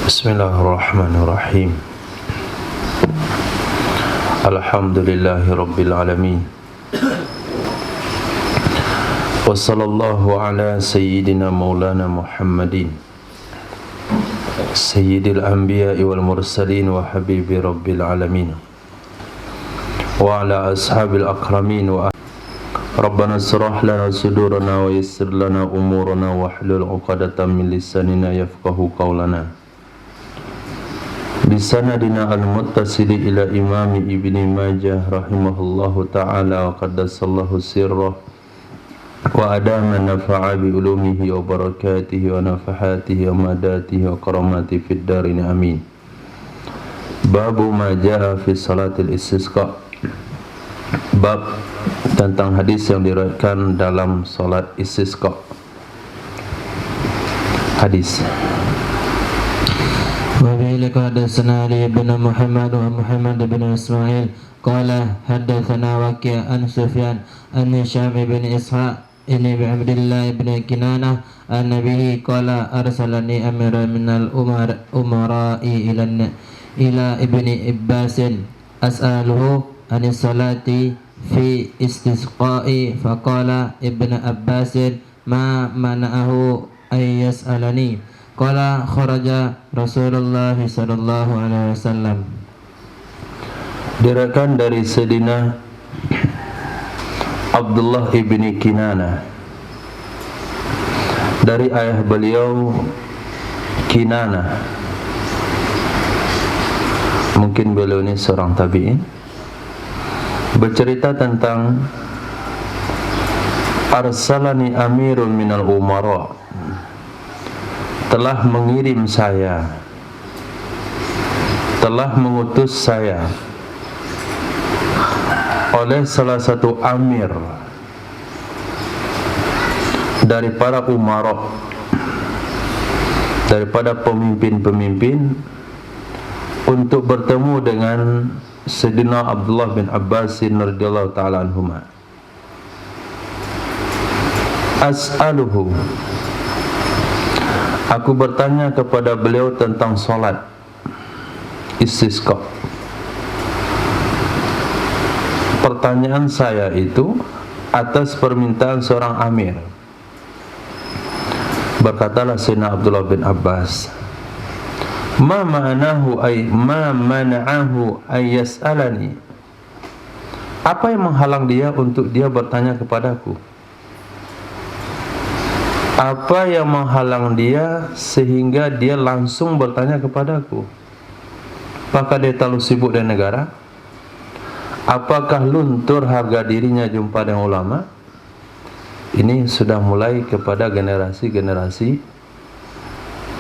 Bismillahirrahmanirrahim. Alhamdulillahi rabbil alamin. Wa sallallahu ala sayyidina maulana Muhammadin sayyidil anbiya'i wal mursalin wa habibi rabbil alamin. Wa ala ashabil akramin wa Rabbana syrah lana sudurana wa yassir lana umurana wa hlul 'uqdatam min lisanina yafqahu qawlana. Bisanadina al-muttasili ila imami ibni Majah rahimahullahu ta'ala wa qaddasallahu sirrah wa adama nafa'a bi ulumihi wa barakatihi wa nafahatihi wa madatihi wa karamati fid darin amin. Babu ma ja'a fi salatil istisqa. Bab tentang hadis yang diriwayatkan dalam salat istisqa. Hadis. وبه حدثنا علي بن محمد ومحمد بن إسماعيل قال حدثنا وكيع عن سفيان عن هشام بن إسحاق بن عبد الله بن كنانة عن أبيه قال أرسلني أمير من الأمراء إلى ابن عباس أسأله عن الصلاة في استسقاء فقال ابن عباس ما منعه أن يسألني Qala kharaja Rasulullah sallallahu alaihi wasallam. Diriwayatkan dari Sayyidina Abdullah ibni Kinanah dari ayah beliau Kinanah. Mungkin beliau ini seorang tabi'in, bercerita tentang arsalani amirun minal umara, telah mengirim saya, telah mengutus saya oleh salah satu amir dari para umara, daripada pemimpin-pemimpin, untuk bertemu dengan Sayyidina Abdullah bin Abbas radhiyallahu ta'ala anhuma. As'aluhu, aku bertanya kepada beliau tentang solat istisqa. Pertanyaan saya itu atas permintaan seorang amir. Berkatalah Sayyidina Abdullah bin Abbas, ma ma'anahu ay ma mana'ahu ay yas'alani. Apa yang menghalang dia untuk dia bertanya kepadaku? Apa yang menghalang dia sehingga dia langsung bertanya kepadaku? Apakah dia terlalu sibuk dengan negara? Apakah luntur harga dirinya jumpa dengan ulama? Ini sudah mulai kepada generasi-generasi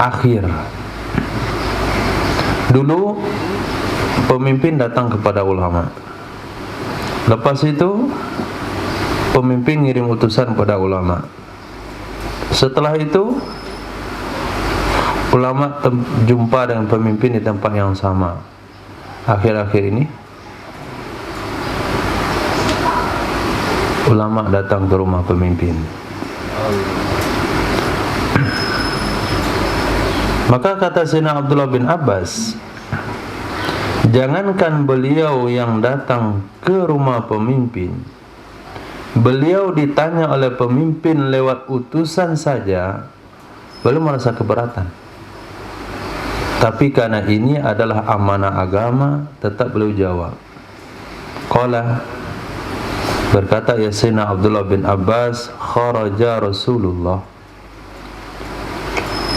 akhir. Dulu pemimpin datang kepada ulama. Lepas itu pemimpin ngirim utusan kepada ulama. Setelah itu ulama jumpa dengan pemimpin di tempat yang sama. Akhir-akhir ini ulama datang ke rumah pemimpin. Maka kata Sayyidina Abdullah bin Abbas, jangankan beliau yang datang ke rumah pemimpin, beliau ditanya oleh pemimpin lewat utusan saja, beliau merasa keberatan. Tapi karena ini adalah amanah agama, tetap beliau jawab. Qala, berkata ya Sayyidina Abdullah bin Abbas, kharaja Rasulullah,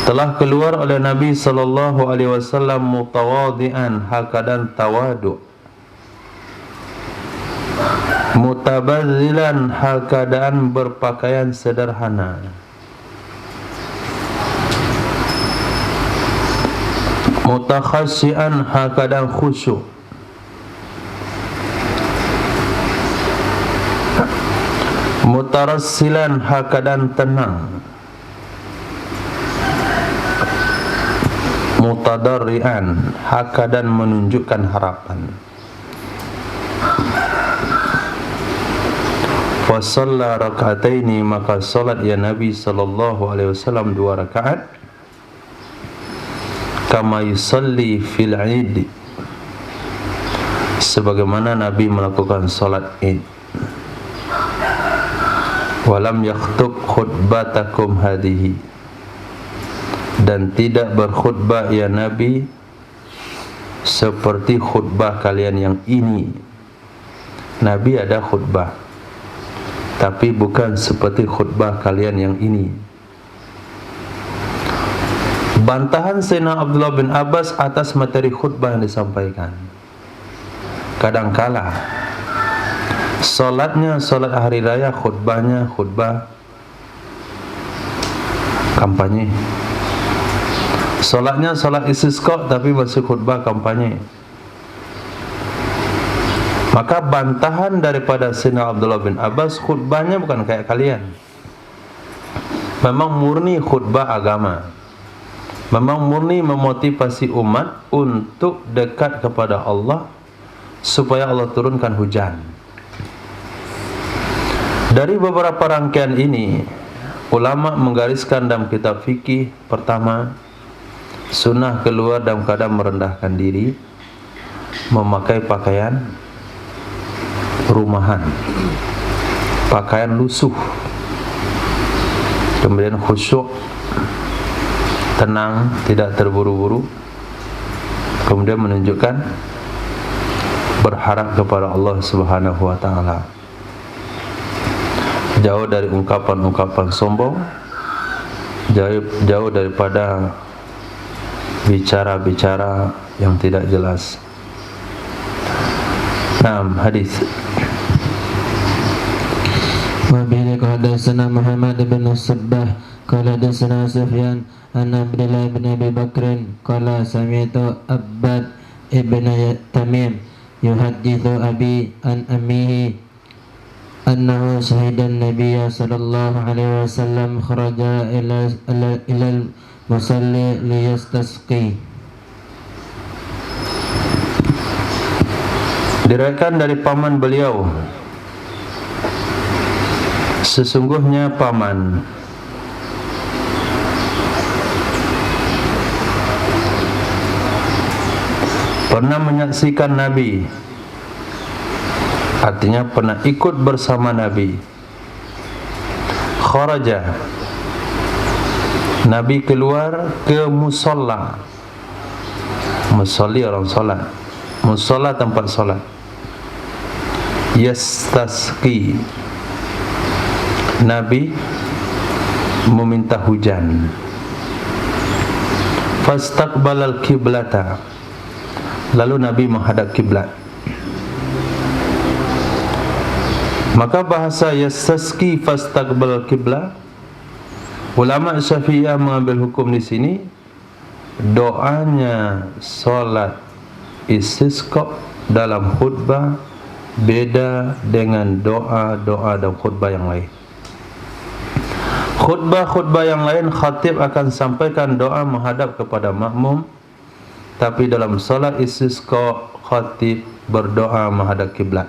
telah keluar oleh Nabi sallallahu alaihi wasallam mutawadhi'an, hakadan tawadu', mutabazzilan, hal keadaan berpakaian sederhana, mutakhasyian, hal keadaan khusyuk, mutarassilan, hal keadaan tenang, mutadarrian, hal keadaan menunjukkan harapan. Fasalla raka'ataini, maka salat ya Nabi sallallahu alaihi wasallam 2 rakaat. kama yusalli fil Id, sebagaimana Nabi melakukan salat Id. Walam yakhtub khutbatakum hadhihi, dan tidak berkhutbah ya Nabi seperti khutbah kalian yang ini. Nabi ada khutbah, tapi bukan seperti khutbah kalian yang ini. Bantahan Sayyidina Abdullah bin Abbas atas materi khutbah yang disampaikan. Kadangkala solatnya solat hari raya, khutbahnya khutbah kampanye. Solatnya solat istisqa, tapi masih khutbah kampanye. Maka bantahan daripada Sayyidina Abdullah bin Abbas, khutbahnya bukan kayak kalian. Memang murni khutbah agama, memang murni memotivasi umat untuk dekat kepada Allah, supaya Allah turunkan hujan. Dari beberapa rangkaian ini, ulama menggariskan dalam kitab fikih, pertama, sunnah keluar dalam keadaan merendahkan diri, memakai pakaian rumahan, pakaian lusuh, kemudian khusyuk, tenang, tidak terburu-buru, kemudian menunjukkan berharap kepada Allah Subhanahu wa taala. Jauh dari ungkapan-ungkapan sombong, jauh daripada bicara-bicara yang tidak jelas. Naam, hadis. Wa bihi hadatsana Muhammad bin Sabbah qala hadatsana Sufyan an Abdullah bin Abi Bakr qala sami'tu Abbad ibn Tamim yuhaddithu abi an ammihi annahu syahida an-nabiy sallallahu alaihi wasallam kharaja ila al-musalli liyastasqi. Diriwayatkan dari paman beliau, sesungguhnya paman pernah menyaksikan Nabi, artinya pernah ikut bersama Nabi. Kharaja, Nabi keluar ke musalla. Musalli orang solat, musalla tempat solat. Yastasqi, Nabi meminta hujan. Fastaqbalal kiblata, lalu Nabi menghadap kiblat. Maka bahasa yastasqi fastaqbalal kiblat, ulama Syafi'iyah mengambil hukum di sini, doanya solat istisqa dalam khutbah beda dengan doa-doa dan khutbah yang lain. Khutbah-khutbah yang lain khatib akan sampaikan doa menghadap kepada makmum, tapi dalam solat istisqa khatib berdoa menghadap kiblat.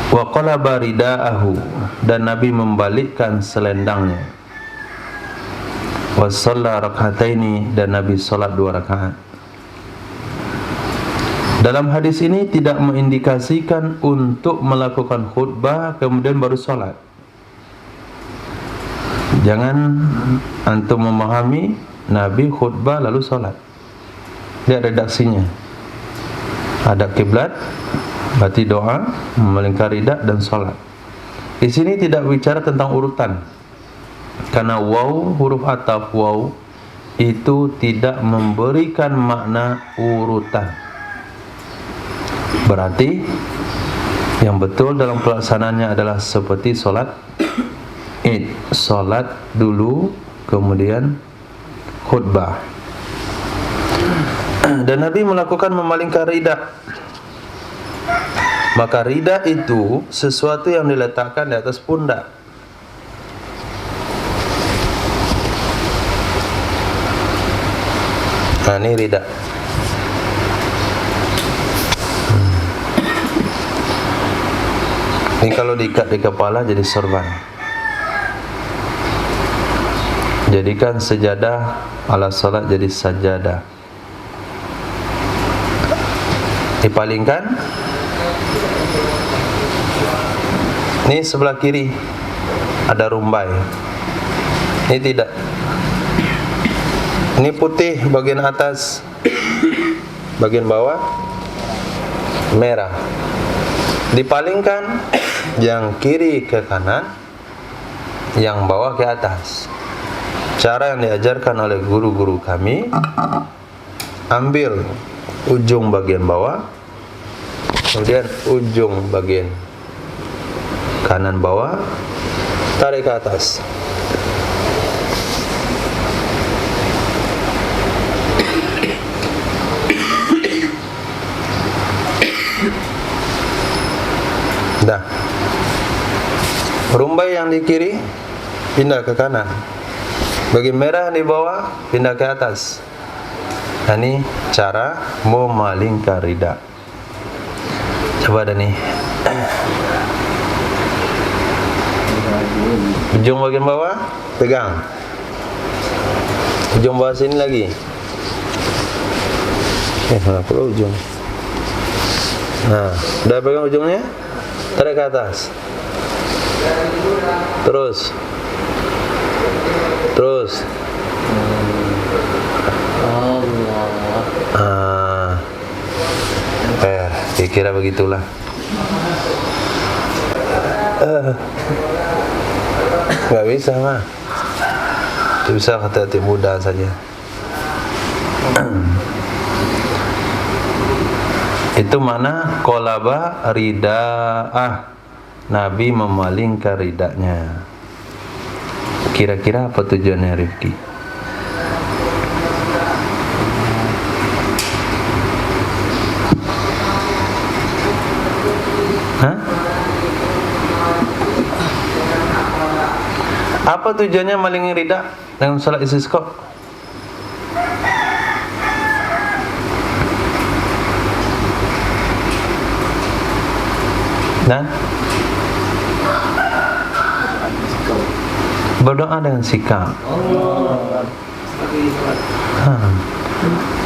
Wa qalaba ridaahu, dan Nabi membalikkan selendangnya. Wa shalla rak'ataini, dan Nabi salat 2 rakaat. Dalam hadis ini tidak mengindikasikan untuk melakukan khutbah kemudian baru salat. Jangan antum memahami Nabi khutbah lalu salat. Lihat redaksinya. Hadap kiblat, berarti doa, memelingkar ridak dan salat. Di sini tidak bicara tentang urutan. Karena waw, huruf ataf waw itu tidak memberikan makna urutan. Berarti yang betul dalam pelaksanaannya adalah seperti solat Id, solat dulu kemudian khutbah. Dan Nabi melakukan memalingkan ridak. Maka ridak itu sesuatu yang diletakkan di atas pundak. Nah, ini ridak. Ini kalau diikat di kepala jadi sorban. Jadikan sejadah ala salat jadi sajadah. Dipalingkan. Ini sebelah kiri ada rumbai. Ini tidak. Ini putih bagian atas, bagian bawah merah. Dipalingkan, yang kiri ke kanan, yang bawah ke atas. Cara yang diajarkan oleh guru-guru kami, ambil ujung bagian bawah, kemudian ujung bagian kanan bawah, tarik ke atas. Dah. Rumbai yang di kiri pindah ke kanan. Bagian merah di bawah pindah ke atas. Nah, ini cara memalingkan rida. Coba dah nih. Ujung bagian bawah pegang. Ujung bawah sini lagi. Mana pula ujung? Nah, udah pegang ujungnya, tarik ke atas. Terus. Kira begitulah. Nggak bisa mah. Itu bisa hati-hati muda saja. Itu mana kolaba rida'ah, Nabi memalingkan ridanya. Kira-kira apa tujuannya, Rifki? Hah? Apa tujuannya malingin rida dengan salat istisqa? Dan berdoa dengan sikap.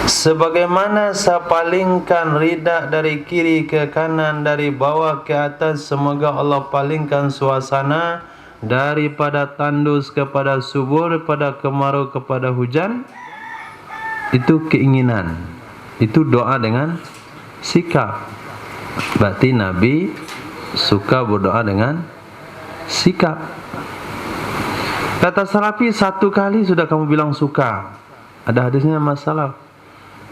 Sebagaimana saya palingkan rida dari kiri ke kanan, dari bawah ke atas, semoga Allah palingkan suasana daripada tandus kepada subur, pada kemarau kepada hujan. Itu keinginan, itu doa dengan sikap. Berarti Nabi suka berdoa dengan sikap. Kata Salafi, satu kali sudah kamu bilang suka. Ada hadisnya masalah.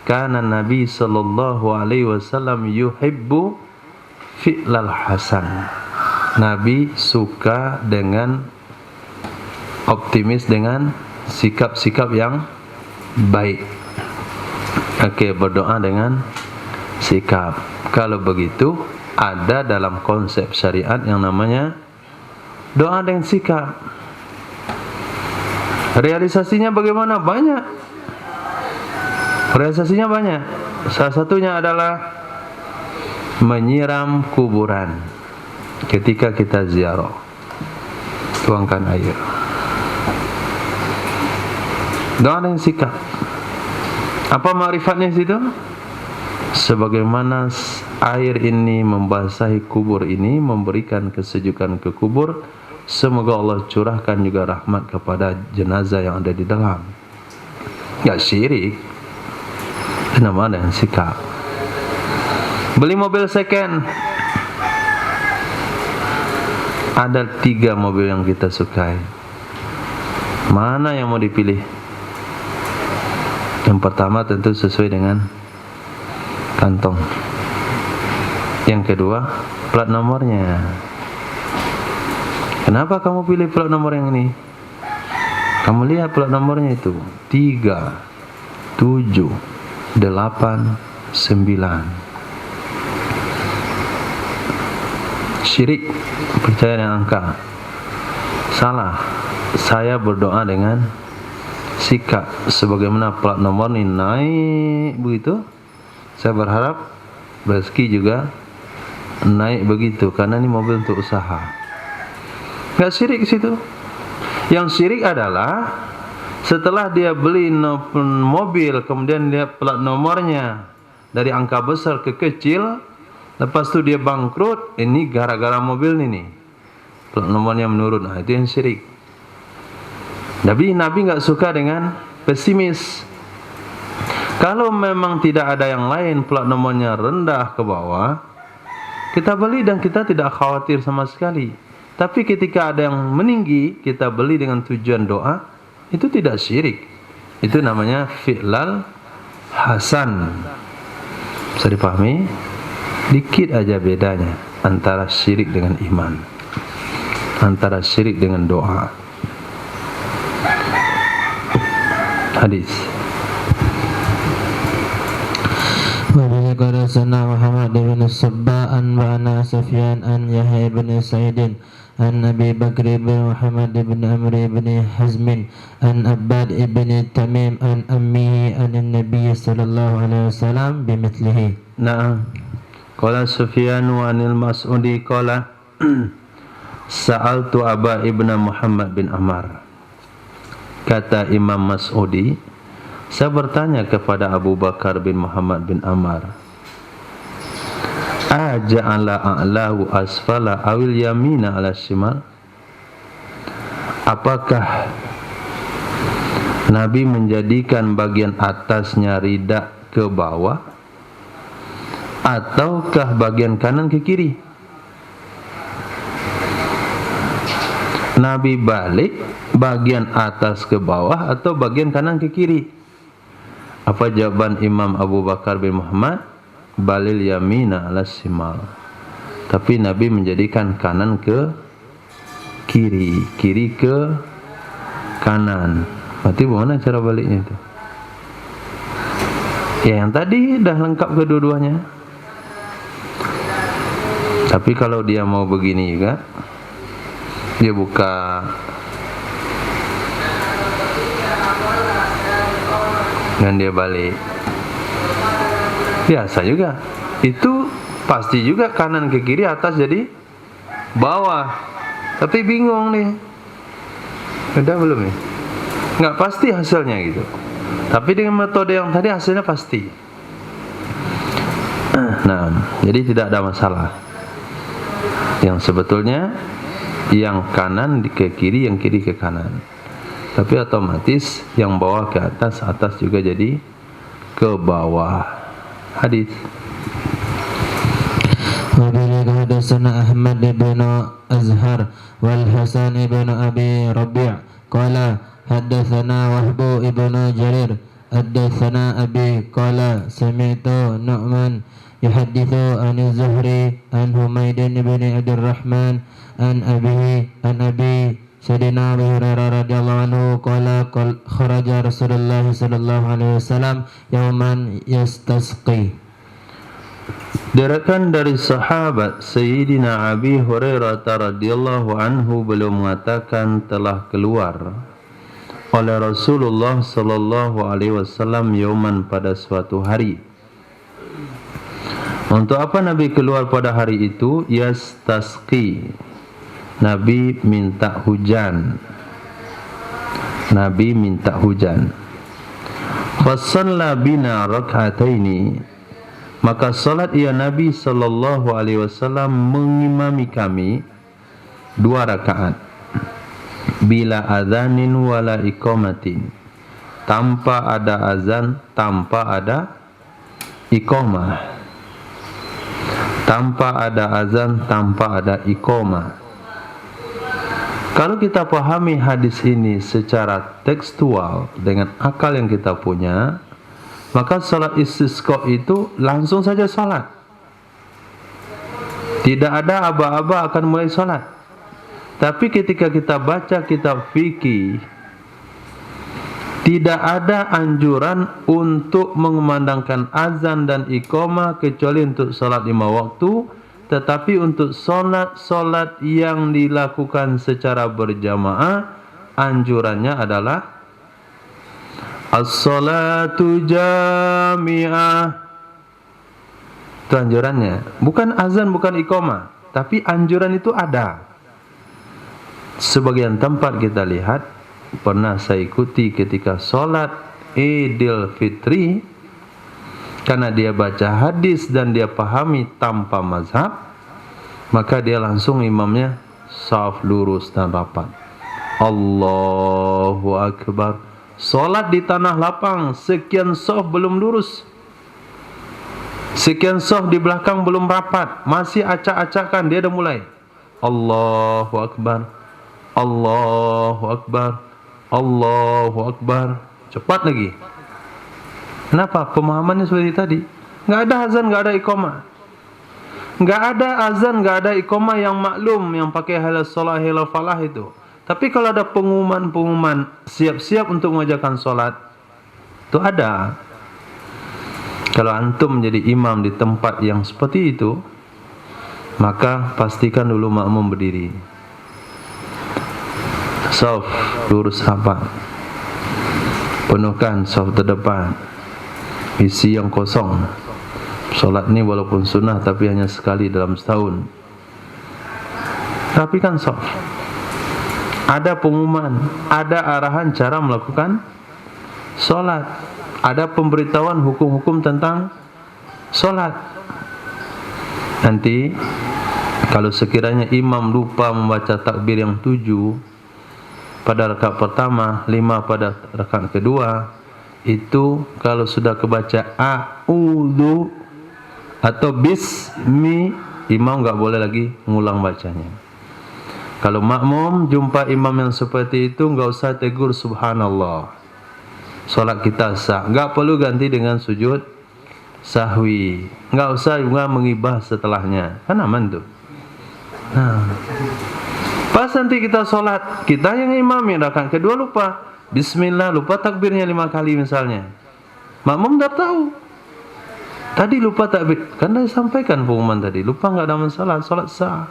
Kana Nabi sallallahu alaihi wasallam yuhibbu fi'lal hasan. Nabi suka dengan optimis, dengan sikap-sikap yang baik. Oke, berdoa dengan sikap. Kalau begitu, ada dalam konsep syariat yang namanya doa dengan sikap. Realisasinya bagaimana? Banyak. Realisasinya banyak. Salah satunya adalah menyiram kuburan ketika kita ziarah. Tuangkan air. Doa dengan sikap. Apa makrifatnya situ? Sebagaimana air ini membasahi kubur ini, memberikan kesejukan ke kubur, semoga Allah curahkan juga rahmat kepada jenazah yang ada di dalam. Ya syirik. Nama dengan sikap. Beli mobil second. Ada 3 mobil yang kita sukai. Mana yang mau dipilih? Yang pertama tentu sesuai dengan kantong. Yang kedua, plat nomornya. Kenapa kamu pilih plat nomor yang ini? Kamu lihat plat nomornya itu 3, 7, 8, 9. Syirik, percaya dengan angka. Salah. Saya berdoa dengan sikap. Sebagaimana plat nomor ini naik begitu, saya berharap rezeki juga naik begitu, karena ini mobil untuk usaha. Enggak syirik situ. Yang syirik adalah Setelah dia beli mobil, kemudian lihat plat nomornya dari angka besar ke kecil, lepas itu dia bangkrut, ini gara-gara mobil ini nih, plat nomornya menurun. Nah, itu yang syirik. Nabi nggak suka dengan pesimis. Kalau memang tidak ada yang lain, plat nomornya rendah ke bawah, kita beli dan kita tidak khawatir sama sekali. Tapi ketika ada yang meninggi, kita beli dengan tujuan doa, itu tidak syirik. Itu namanya fi'lal hasan. Bisa dipahami? Dikit aja bedanya antara syirik dengan iman, antara syirik dengan doa. Hadis. وبه قال سنا محمد بن الصباء أنبأنا سفيان عن يحيى بن سعيد عن أبي بكر بن محمد بن عمرو بن حزم عن عباد بن تميم عن أمه عن النبي صلى الله عليه وسلم بمثله. Nah, qala Sufyan wa anil Mas'udi qala Sa'altu Aba ibn Muhammad bin Ammar. Kata Imam Mas'udi, saya bertanya kepada Abu Bakar bin Muhammad bin Ammar, aja'ala a'lahu asfala awil yamina ala shimal? Apakah Nabi menjadikan bagian atasnya rida ke bawah ataukah bagian kanan ke kiri? Nabi balik bagian atas ke bawah atau bagian kanan ke kiri? Apa jawaban Imam Abu Bakar bin Muhammad? Balil yamina ala shimal. Tapi Nabi menjadikan kanan ke kiri, kiri ke kanan. Berarti bagaimana cara baliknya itu? Ya, yang tadi dah lengkap kedua-duanya. Tapi kalau dia mau begini juga, dia buka dan dia balik, biasa juga. Itu pasti juga kanan ke kiri, atas jadi bawah. Tapi bingung nih, udah belum nih? Nggak pasti hasilnya gitu. Tapi dengan metode yang tadi hasilnya pasti. Nah, jadi tidak ada masalah. Yang sebetulnya yang kanan ke kiri, yang kiri ke kanan. Tapi otomatis yang bawah ke atas, atas juga jadi ke bawah. Hadis. وبه حدثنا أحمد بن أزهر والحسن بن أبي ربيع قال حدثنا وهب بن جرير حدثنا أبي قال سمعت نعمان يحدث عن الزهري عن حميد بن عبد الرحمن عن أبي سيدنا أبي هريرة رضي الله عنه قال خرج رسول الله صلى الله عليه وسلم يوما يستسقي. Diriwayatkan dari sahabat Sayyidina Abi Hurairah radhiyallahu anhu, beliau mengatakan telah keluar oleh Rasulullah sallallahu alaihi wasallam yauman, pada suatu hari. Untuk apa Nabi keluar pada hari itu? Yastasqi, Nabi minta hujan. Nabi minta hujan. Fasalla bina rak'ataini, maka salat ia Nabi sallallahu alaihi wasallam mengimami kami 2 rakaat. Bila adzanin wala iqamatin, tanpa ada azan, tanpa ada iqamah. Tanpa ada azan, tanpa ada iqamah. Kalau kita pahami hadis ini secara tekstual dengan akal yang kita punya, maka salat istisqa itu langsung saja salat. Tidak ada aba-aba akan mulai salat. Tapi ketika kita baca kitab fikih, tidak ada anjuran untuk mengumandangkan azan dan iqamah kecuali untuk salat 5 waktu, tetapi untuk salat yang dilakukan secara berjamaah, anjurannya adalah as-salatu jami'ah. Itu anjurannya. Bukan azan, bukan iqamah, tapi anjuran itu ada. Sebagian tempat kita lihat pernah saya ikuti ketika sholat Idul Fitri, karena dia baca hadis dan dia pahami tanpa mazhab, maka dia langsung imamnya saf lurus dan rapat. Allahu Akbar. Sholat di tanah lapang, sekian saf belum lurus, sekian saf di belakang belum rapat, masih acak-acakan, dia dah mulai Allahu Akbar, Allahu Akbar, Allahu Akbar, cepat lagi. Kenapa? Pemahamannya seperti tadi. Enggak ada azan, enggak ada iqamah. Enggak ada azan, enggak ada iqamah yang maklum, yang pakai halal salah, halal falah itu. Tapi kalau ada pengumuman siap-siap untuk mengajarkan solat, itu ada. Kalau antum menjadi imam di tempat yang seperti itu, maka pastikan dulu makmum berdiri. Saf lurus rapat. Penuhkan saf terdepan. Isi yang kosong. Solat ni walaupun sunnah tapi hanya sekali dalam setahun. Rapikan saf. Ada pengumuman, ada arahan cara melakukan solat, ada pemberitahuan hukum-hukum tentang solat. Nanti kalau sekiranya imam lupa membaca takbir yang 7 pada rakaat pertama, 5 pada rakaat kedua, itu kalau sudah kebaca a'udzu atau bismi, imam enggak boleh lagi mengulang bacanya. Kalau makmum jumpa imam yang seperti itu, enggak usah tegur subhanallah, solat kita sah. Enggak perlu ganti dengan sujud sahwi, enggak usah juga mengibah setelahnya, kan aman tuh. Pas nanti kita solat, kita yang imami rakaat kedua lupa bismillah, lupa takbirnya 5 kali misalnya, makmum dah tahu tadi lupa takbir, kan dah sampaikan pengumuman tadi, lupa enggak ada masalah, solat sah.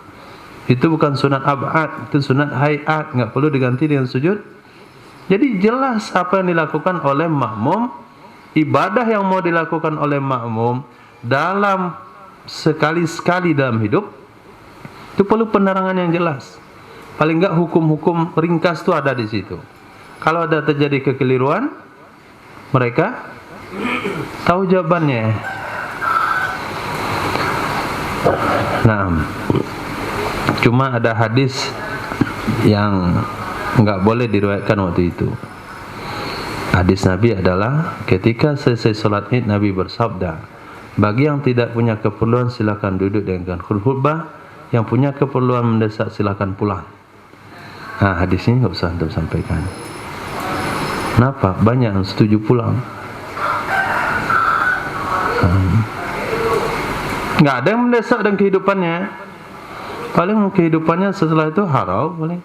Itu bukan sunat ab'ad, itu sunat hayat, enggak perlu diganti dengan sujud. Jadi jelas apa yang dilakukan oleh makmum, ibadah yang mau dilakukan oleh makmum dalam sekali-sekali dalam hidup, itu perlu penerangan yang jelas. Paling enggak hukum-hukum ringkas itu ada di situ. Kalau ada terjadi kekeliruan, mereka tahu jawabannya. Nah, cuma ada hadis yang enggak boleh diriwayatkan waktu itu. Hadis Nabi adalah ketika selesai solat Id, Nabi bersabda, bagi yang tidak punya keperluan silakan duduk dengan khutbah, yang punya keperluan mendesak silakan pulang. Nah, hadis ini enggak usah antum sampaikan. Kenapa? Banyak yang setuju pulang. Enggak ada yang mendesak dalam kehidupannya. Paling kehidupannya setelah itu harau paling,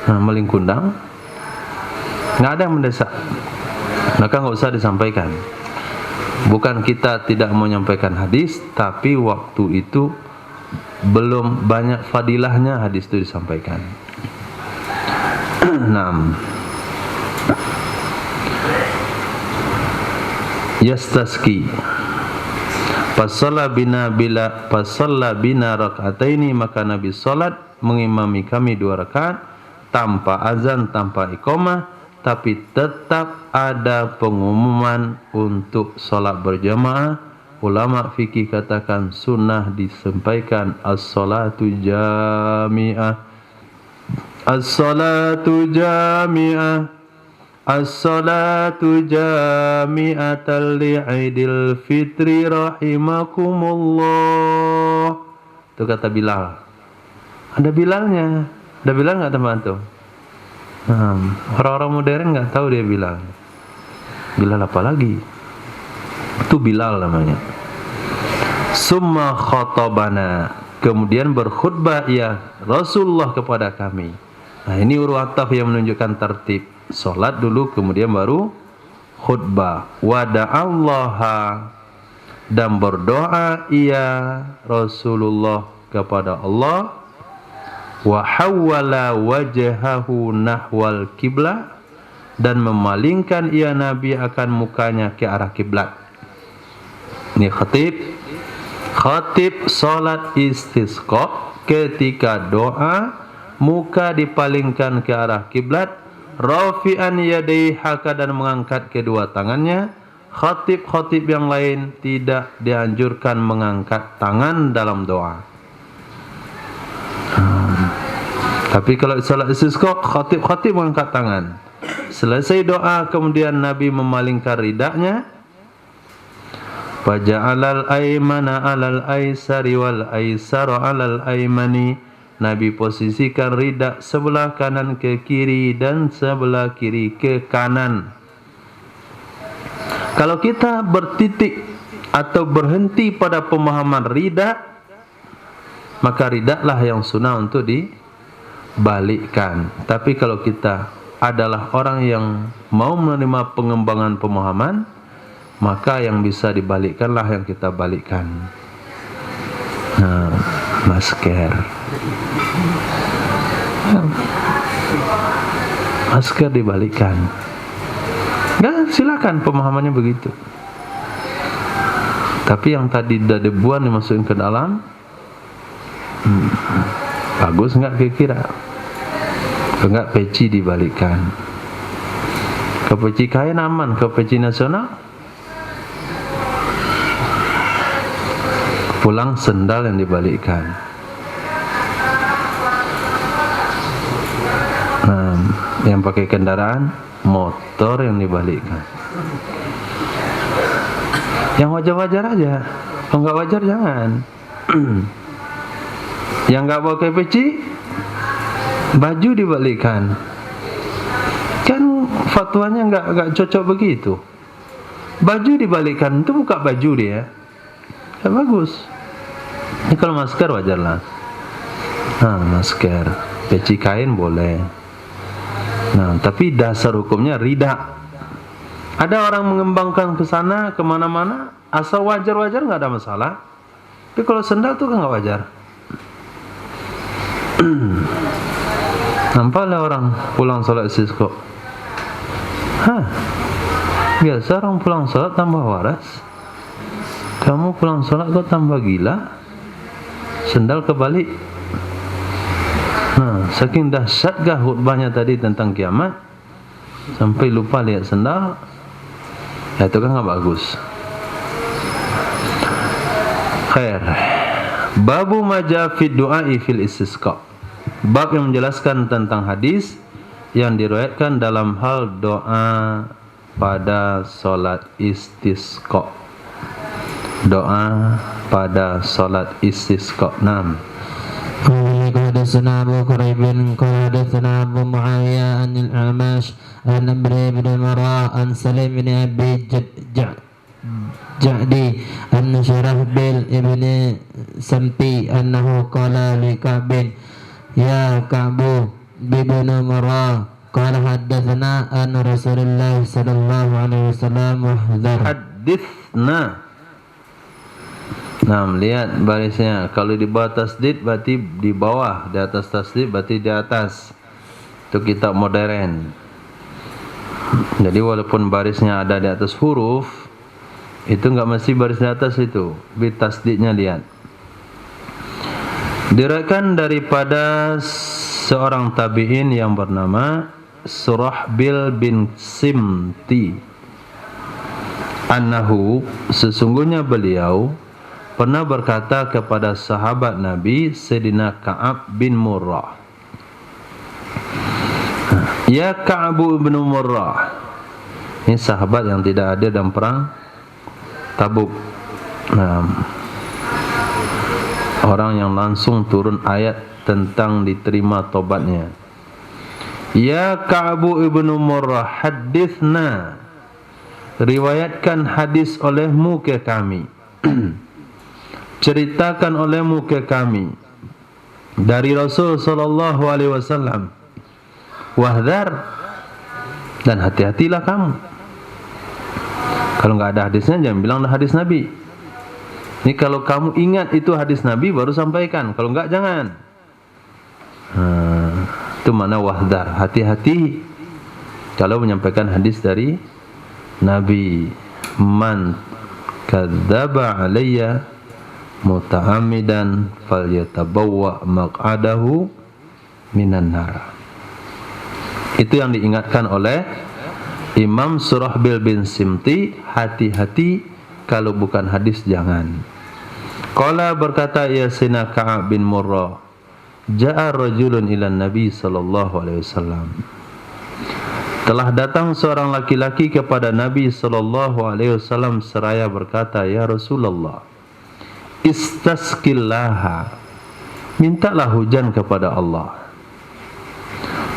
maling kundang. Nggak ada yang mendesak, maka nggak usah disampaikan. Bukan kita tidak mau menyampaikan hadis, tapi waktu itu belum banyak fadilahnya hadis itu disampaikan. 6. Yastaski. Fasalla bina raka'ataini, maka Nabi salat mengimami kami 2 rakaat tanpa azan, tanpa iqamah, tapi tetap ada pengumuman untuk salat berjamaah. Ulama fikih katakan sunnah disampaikan as-salatu jami'ah, as-salatu jami'ah, as-salatu jami'atan li'idil fitri rahimakumullah. Itu kata Bilal. Ada Bilalnya. Ada Bilal enggak teman tuh? Orang-orang modern enggak tahu dia Bilal. Bilal apa lagi? Itu Bilal namanya. Summa khatabana, kemudian berkhutbah ya Rasulullah kepada kami. Nah, ini huruf ataf yang menunjukkan tertib. Salat dulu kemudian baru khutbah. Wada'allaha, dan berdoa ia Rasulullah kepada Allah. Wa hawwala wajhahu nahwal kiblah, dan memalingkan ia Nabi akan mukanya ke arah kiblat. Ini khatib salat istisqa, ketika doa muka dipalingkan ke arah kiblat, rafi'an yadayhi dan mengangkat kedua tangannya. Khatib yang lain tidak dianjurkan mengangkat tangan dalam doa. Tapi kalau salat istisqa, khatib mengangkat tangan. Selesai doa, kemudian Nabi memalingkan ridaknya. Faja'alal aymana 'alal aysari wal aysara 'alal aymani. Nabi posisikan ridak sebelah kanan ke kiri dan sebelah kiri ke kanan. Kalau kita bertitik atau berhenti pada pemahaman ridak, maka ridaklah yang sunnah untuk dibalikkan. Tapi kalau kita adalah orang yang mau menerima pengembangan pemahaman, maka yang bisa dibalikkanlah yang kita balikkan. Nah, masker dibalikkan. Ya, silakan pemahamannya begitu. Tapi yang tadi debuan dimasukin ke dalam, bagus enggak kira-kira? Enggak, peci dibalikkan. Ke peci kain aman, ke peci nasional pulang sendal yang dibalikkan. Yang pakai kendaraan motor yang dibalikkan. Yang wajar-wajar aja. Kalau enggak wajar jangan. Yang enggak pakai peci, baju dibalikkan. Kan fatwanya enggak cocok begitu. Baju dibalikkan, itu buka baju dia. Enggak bagus. Ini kalau masker wajarlah. Masker, peci kain boleh. Tapi dasar hukumnya ridak. Ada orang mengembangkan ke sana, kemana-mana, asal wajar-wajar nggak ada masalah. Tapi kalau sendal tuh kan nggak wajar. Nampaklah orang pulang sholat istisqa. Biasa orang pulang sholat tambah waras. Kamu pulang sholat kok tambah gila. Sendal kebalik. Saking dahsyatnya khutbahnya tadi tentang kiamat, sampai lupa lihat sendal. Ya, itu kan nggak bagus. Khair. Babu maja fi du'ai fil istisqa. Bab yang menjelaskan tentang hadis yang diriwayatkan dalam hal doa pada salat istisqa. Doa pada salat istisqa. قال حدثنا أبو كريب قال حدثنا أبو معاوية عن الأعمش عن عمرو بن مرة عن سليم بن أبي جعدي عن شرحبيل بن سمتي أنه قال لكعب يا كعب بن مرة قال حدثنا أن رسول الله صلى الله عليه وسلم واحذر. Hadithna. Lihat barisnya. Kalau di bawah tasdid berarti di bawah, di atas tasdid berarti di atas. Itu kitab modern. Jadi walaupun barisnya ada di atas huruf, itu enggak mesti baris di atas itu. Di tasdidnya lihat. Diriwayatkan daripada seorang tabi'in yang bernama Surahbil bin Simti. Annahu, sesungguhnya beliau pernah berkata kepada sahabat Nabi Sayyidina Ka'ab bin Murrah, ya Ka'ab bin Murrah. Ini sahabat yang tidak ada dalam perang Tabuk. Orang yang langsung turun ayat tentang diterima tobatnya. Ya Ka'ab bin Murrah, hadithna, riwayatkan hadis olehmu ke kami. Ceritakan olehmu ke kami dari Rasul sallallahu alaihi wasallam. Wahdhar, dan hati-hatilah kamu. Kalau enggak ada hadisnya jangan bilanglah hadis Nabi. Ini kalau kamu ingat itu hadis Nabi baru sampaikan. Kalau enggak jangan. Itu makna wahdhar, hati-hati kalau menyampaikan hadis dari Nabi. Man kadzdzaba alayya muta'ammidan falyatabawwa maq'adahu minan nar. Itu yang diingatkan oleh Imam Surahbil bin Simti, hati-hati kalau bukan hadis jangan. Qala berkata ya Sayyidina Ka'ab bin Murrah, ja'a rajulun ila Nabi sallallahu alaihi wasallam. Telah datang seorang laki-laki kepada Nabi sallallahu alaihi wasallam seraya berkata, ya Rasulullah, istasqillaha, mintalah hujan kepada Allah.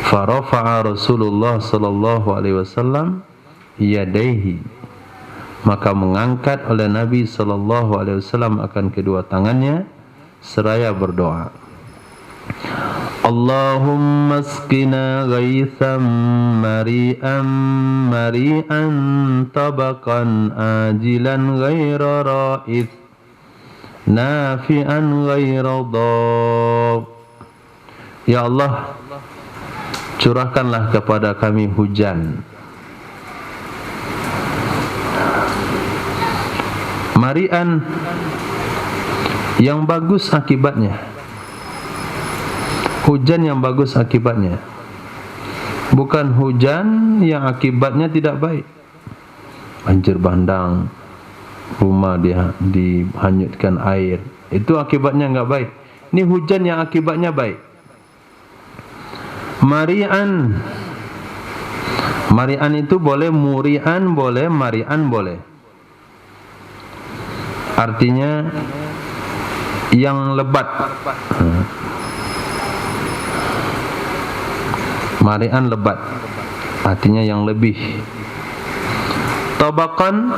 Farafa'a Rasulullah sallallahu alaihi wasallam yadaihi, maka mengangkat oleh Nabi sallallahu alaihi wasallam akan kedua tangannya seraya berdoa, Allahumma asqina ghaithan mari'an mari'an tabaqan ajilan ghaira ra'ith nafi'an ghaira dhab. Ya Allah, curahkanlah kepada kami hujan mari'an, yang bagus akibatnya, hujan yang bagus akibatnya, bukan hujan yang akibatnya tidak baik. Banjir bandang, rumah dia dihanyutkan air, itu akibatnya enggak baik. Ini hujan yang akibatnya baik. Mari'an, mari'an itu boleh, muri'an boleh, mari'an boleh. Artinya yang lebat. Mari'an lebat, artinya yang lebih. Tabakan,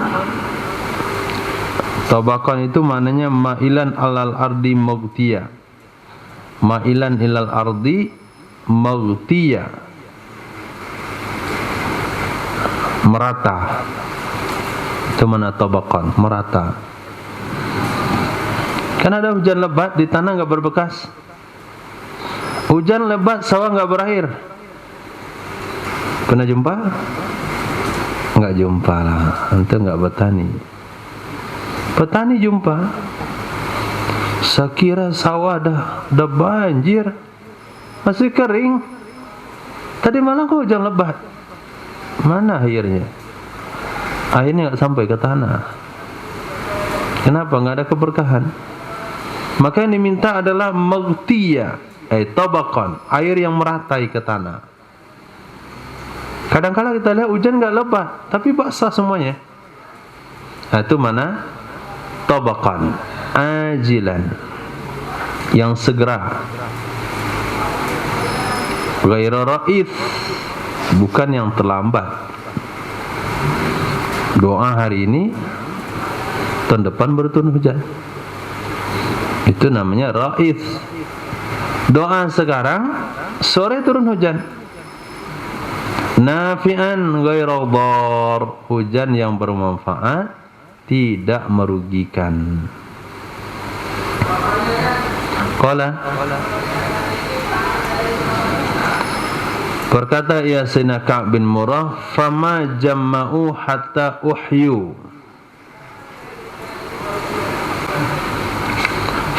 tabakan itu maknanya ma'ilan alal ardi maghtiya, ma'ilan ilal ardi maghtiya, merata. Itu mana tabakan, merata. Kan ada hujan lebat di tanah enggak berbekas. Hujan lebat sawah enggak berair. Pernah jumpa? Enggak jumpa lah. Antum enggak bertani. Petani jumpa. Sekira sawah dah banjir, masih kering. Tadi malam kok hujan lebat. Mana airnya? Airnya enggak sampai ke tanah. Kenapa? Enggak ada keberkahan. Maka yang diminta adalah maghtiya, tabaqan, air yang meratai ke tanah. Kadang-kala kita lihat hujan enggak lebat, tapi basah semuanya. Nah, itu mana? Tabaqan, ajilan, yang segera. Ghairu ra'ith, bukan yang terlambat. Doa hari ini, tahun depan baru turun hujan. Itu namanya ra'ith. Doa sekarang, sore turun hujan. Nafi'an ghairu dhar, hujan yang bermanfaat, tidak merugikan. Qala, berkata ya Sayyidina Ka'ab bin Murrah, fama jamma'u hatta uhyu.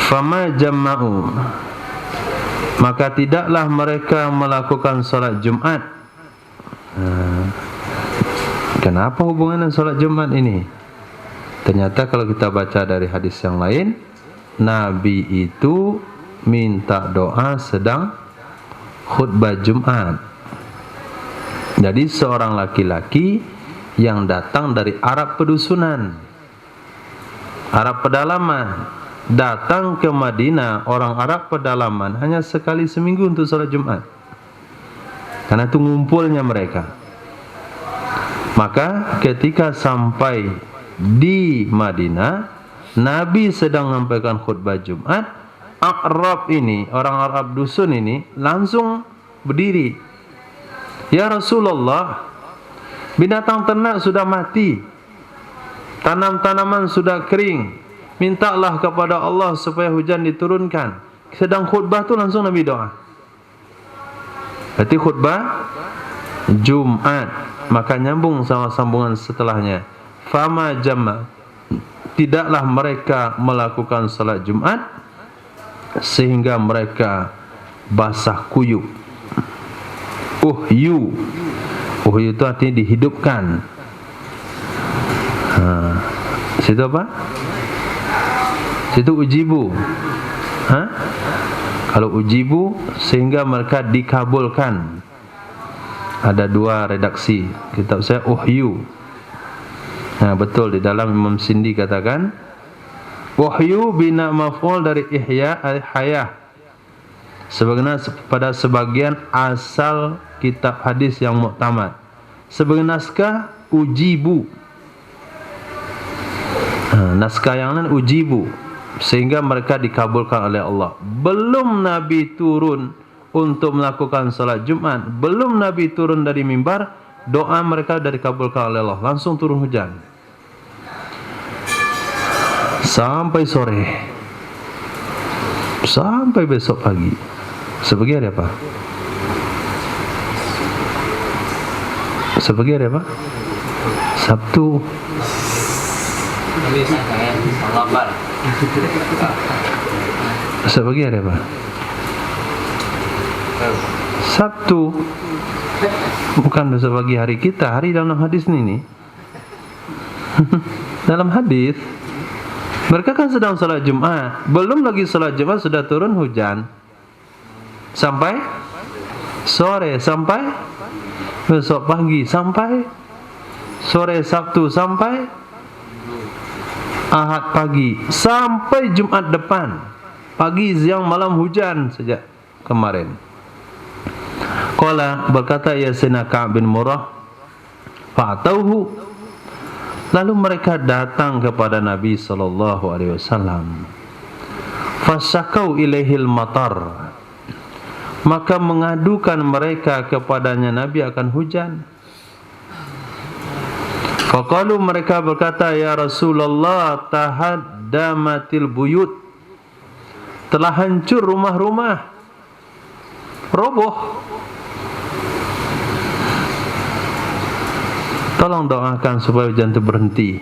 Fama jamma'u, maka tidaklah mereka melakukan salat Jumat. Kenapa hubungan dengan salat Jumat ini? Ternyata kalau kita baca dari hadis yang lain, Nabi itu minta doa sedang khutbah Jumat. Jadi seorang laki-laki yang datang dari Arab pedusunan, Arab pedalaman, datang ke Madinah, orang Arab pedalaman hanya sekali seminggu untuk salat Jumat. Karena itu ngumpulnya mereka. Maka ketika sampai di Madinah, Nabi sedang menyampaikan khutbah Jumat, Arab ini, orang Arab dusun ini langsung berdiri. Ya Rasulullah, binatang ternak sudah mati, tanam-tanaman sudah kering, mintalah kepada Allah supaya hujan diturunkan. Sedang khutbah tu langsung Nabi doa. Berarti khutbah Jumat, maka nyambung sama sambungan setelahnya. Fama jamma, tidaklah mereka melakukan salat Jumat sehingga mereka basah kuyup. Uhyu. Uhyu itu artinya dihidupkan. Situ apa? Situ ujibu. Kalau ujibu sehingga mereka dikabulkan. Ada dua redaksi kitab saya, Uhyu. Betul, di dalam Imam Sindi katakan Wahyu bina maf'ul dari ihya hayah. Sebagaimana pada sebagian asal kitab hadis yang muktamad. Sebagai naskah ujibu. Naskah yang lain ujibu, sehingga mereka dikabulkan oleh Allah. Belum Nabi turun untuk melakukan salat Jumat, belum Nabi turun dari mimbar, doa mereka sudah dikabulkan oleh Allah. Langsung turun hujan sampai sore, sampai besok pagi. Sebagai hari apa? Sebagai hari apa? Sabtu. Sebagai hari apa? Sabtu. Bukan besok pagi hari kita, hari dalam hadis ini. Dalam hadis mereka kan sedang salat Jumat, belum lagi salat Jumat sudah turun hujan sampai sore, sampai besok pagi, sampai sore Sabtu, sampai Ahad pagi, sampai Jumat depan pagi, siang, malam hujan sejak kemarin. Qala, berkata Sayyidina Ka'ab bin Murrah, fa'atauhu, lalu mereka datang kepada Nabi sallallahu alaihi wasallam. Fasyakau ilaihil matar, maka mengadukan mereka kepadanya Nabi akan hujan. Faqalu, mereka berkata, ya Rasulullah, tahaddamatil buyut, telah hancur rumah-rumah, roboh. Tolong doakan supaya hujan itu berhenti.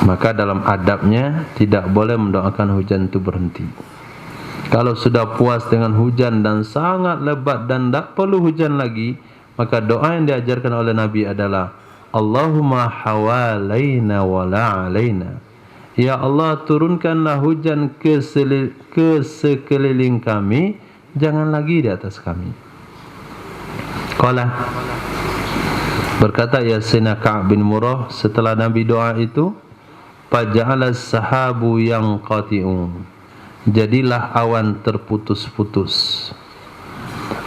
Maka dalam adabnya tidak boleh mendoakan hujan itu berhenti. Kalau sudah puas dengan hujan dan sangat lebat dan tak perlu hujan lagi, maka doa yang diajarkan oleh Nabi adalah Allahumma hawalaina wa la alaina. Ya Allah, turunkanlah hujan ke sekeliling kami, jangan lagi di atas kami. Qala, berkata Sayyidina Ka'ab bin Murrah, setelah Nabi doa itu, faja'ala sahabu yang qati'un, jadilah awan terputus-putus,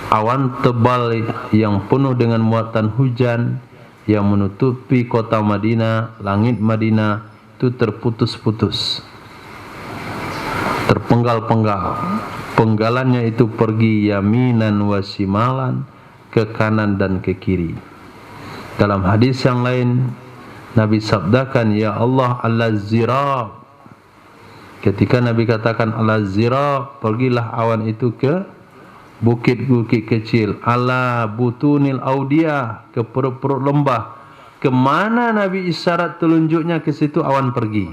awan tebal yang penuh dengan muatan hujan yang menutupi kota Madinah, langit Madinah itu terputus-putus, terpenggal-penggal. Penggalannya itu pergi yaminan wa shimalan, ke kanan dan ke kiri. Dalam hadis yang lain Nabi sabdakan, ya Allah, al-zira. Ketika Nabi katakan al-zira, pergilah awan itu ke bukit-bukit kecil, ala butunil audiyah, ke perut-perut lembah. Kemana Nabi isyarat telunjuknya, ke situ awan pergi.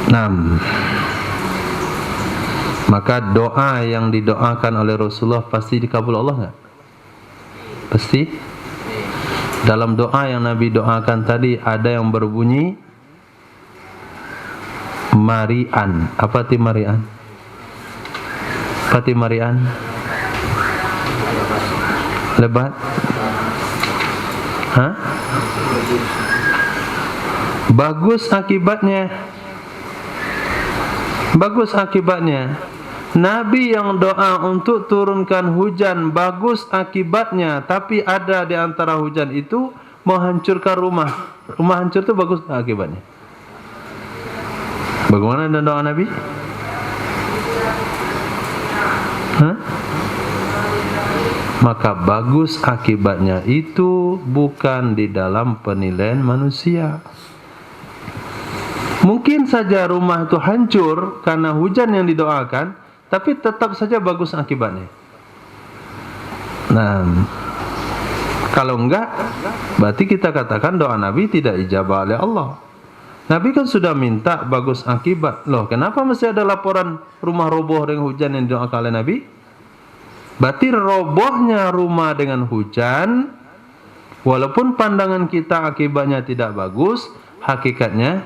6. Maka doa yang didoakan oleh Rasulullah pasti dikabul Allah enggak? Pasti. Dalam doa yang Nabi doakan tadi ada yang berbunyi Marian. Apa arti Marian? Apa arti Marian? Lebat? Hah? Bagus akibatnya. Bagus akibatnya. Nabi yang doa untuk turunkan hujan, bagus akibatnya. Tapi ada di antara hujan itu menghancurkan rumah. Rumah hancur itu bagus akibatnya. Bagaimana dengan doa Nabi? Maka bagus akibatnya itu bukan di dalam penilaian manusia. Mungkin saja rumah itu hancur karena hujan yang didoakan, tapi tetap saja bagus akibatnya. Nah, kalau enggak, berarti kita katakan doa Nabi tidak ijabah oleh Allah. Nabi kan sudah minta bagus akibat. Loh, kenapa masih ada laporan rumah roboh dengan hujan yang didoakan oleh Nabi? Berarti robohnya rumah dengan hujan, walaupun pandangan kita akibatnya tidak bagus, hakikatnya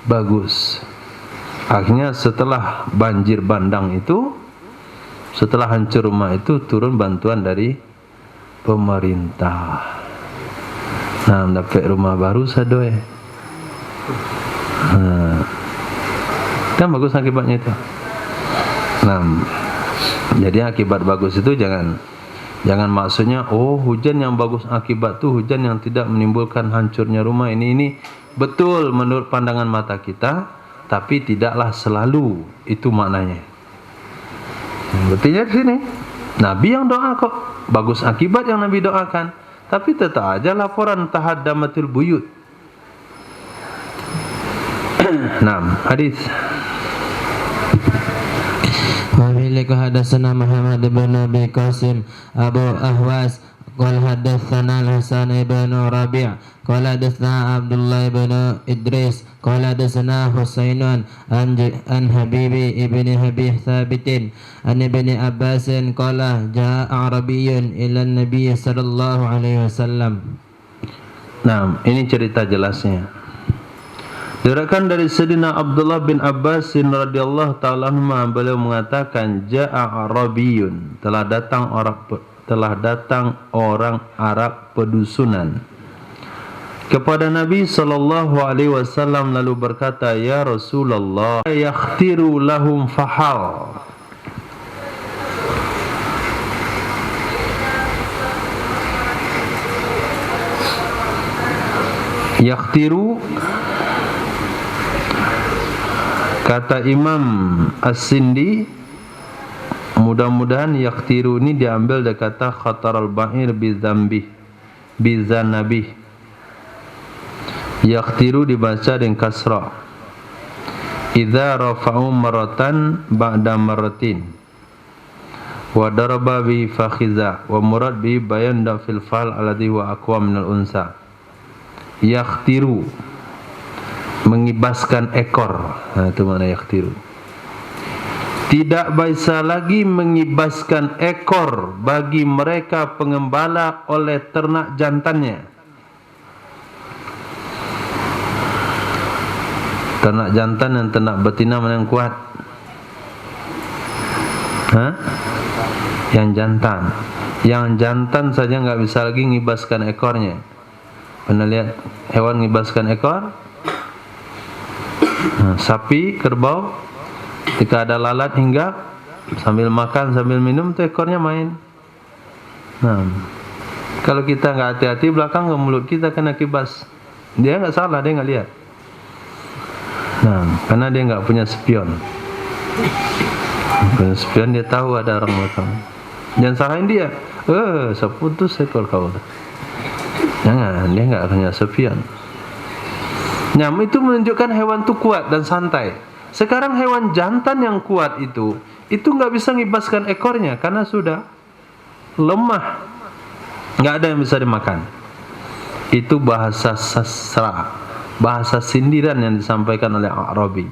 bagus. Akhirnya setelah banjir bandang itu, setelah hancur rumah itu, turun bantuan dari pemerintah. Nah, dapat rumah baru sadoe. Kan bagus akibatnya itu. Nah, jadi akibat bagus itu jangan maksudnya hujan yang bagus akibat tuh hujan yang tidak menimbulkan hancurnya rumah ini betul menurut pandangan mata kita, tapi tidaklah selalu itu maknanya. Berarti di sini Nabi yang doa kok bagus akibat yang Nabi doakan, tapi tetap aja laporan tahaddamatul buyut. Nah, hadis. وفي حدثنا محمد بن أبي قاسم أبو أهواس قال حدثنا الحسن بن ربيع قال حدثنا عبد الله بن إدريس قال حدثنا حسين عن حبيب ابن أبي ثابت عن ابن عباس قال جاء أعرابي إلى النبي صلى الله عليه وسلم. Nah, ini cerita jelasnya. Diriwayatkan dari Sayyidina Abdullah bin Abbas radhiyallahu ta'ala anhu, beliau mengatakan ja'a Arabiyun, telah datang orang Arab pedusunan kepada Nabi sallallahu alaihi wasallam, lalu berkata, ya Rasulullah, yakhtiru lahum fahal. Yakhtiru, kata Imam As-Sindi, mudah-mudahan yakhtiru ini diambil dari kata khataral ba'ir bizanabih. Yakhtiru dibaca dengan kasrah. Idza rafa'u maratan ba'da maratin wa daraba bi fakhiza wa murad bi bayan da fil fa'al alladhi wa aqwa minal unsa. Yakhtiru, mengibaskan ekor. Nah, itu makna yakhtiru. Tidak bisa lagi mengibaskan ekor bagi mereka pengembala oleh ternak jantannya. Ternak jantan dan ternak betina mana yang kuat? Yang jantan. Yang jantan saja nggak bisa lagi ngibaskan ekornya. Pernah lihat hewan ngibaskan ekor? Sapi, kerbau, ketika ada lalat hinggap, sambil makan, sambil minum, tuh ekornya main. Nah, kalau kita nggak hati-hati, belakang ke mulut kita kena kibas. Dia nggak salah, dia nggak lihat. Nah, karena dia nggak punya spion. Punya spion, dia tahu ada orang belakang. Jangan salahin dia. Seputus ekor kau. Jangan, dia nggak punya spion. Nyam itu menunjukkan hewan itu kuat dan santai. Sekarang hewan jantan yang kuat itu nggak bisa ngibaskan ekornya karena sudah lemah, nggak ada yang bisa dimakan. Itu bahasa sastra, bahasa sindiran yang disampaikan oleh Arabi.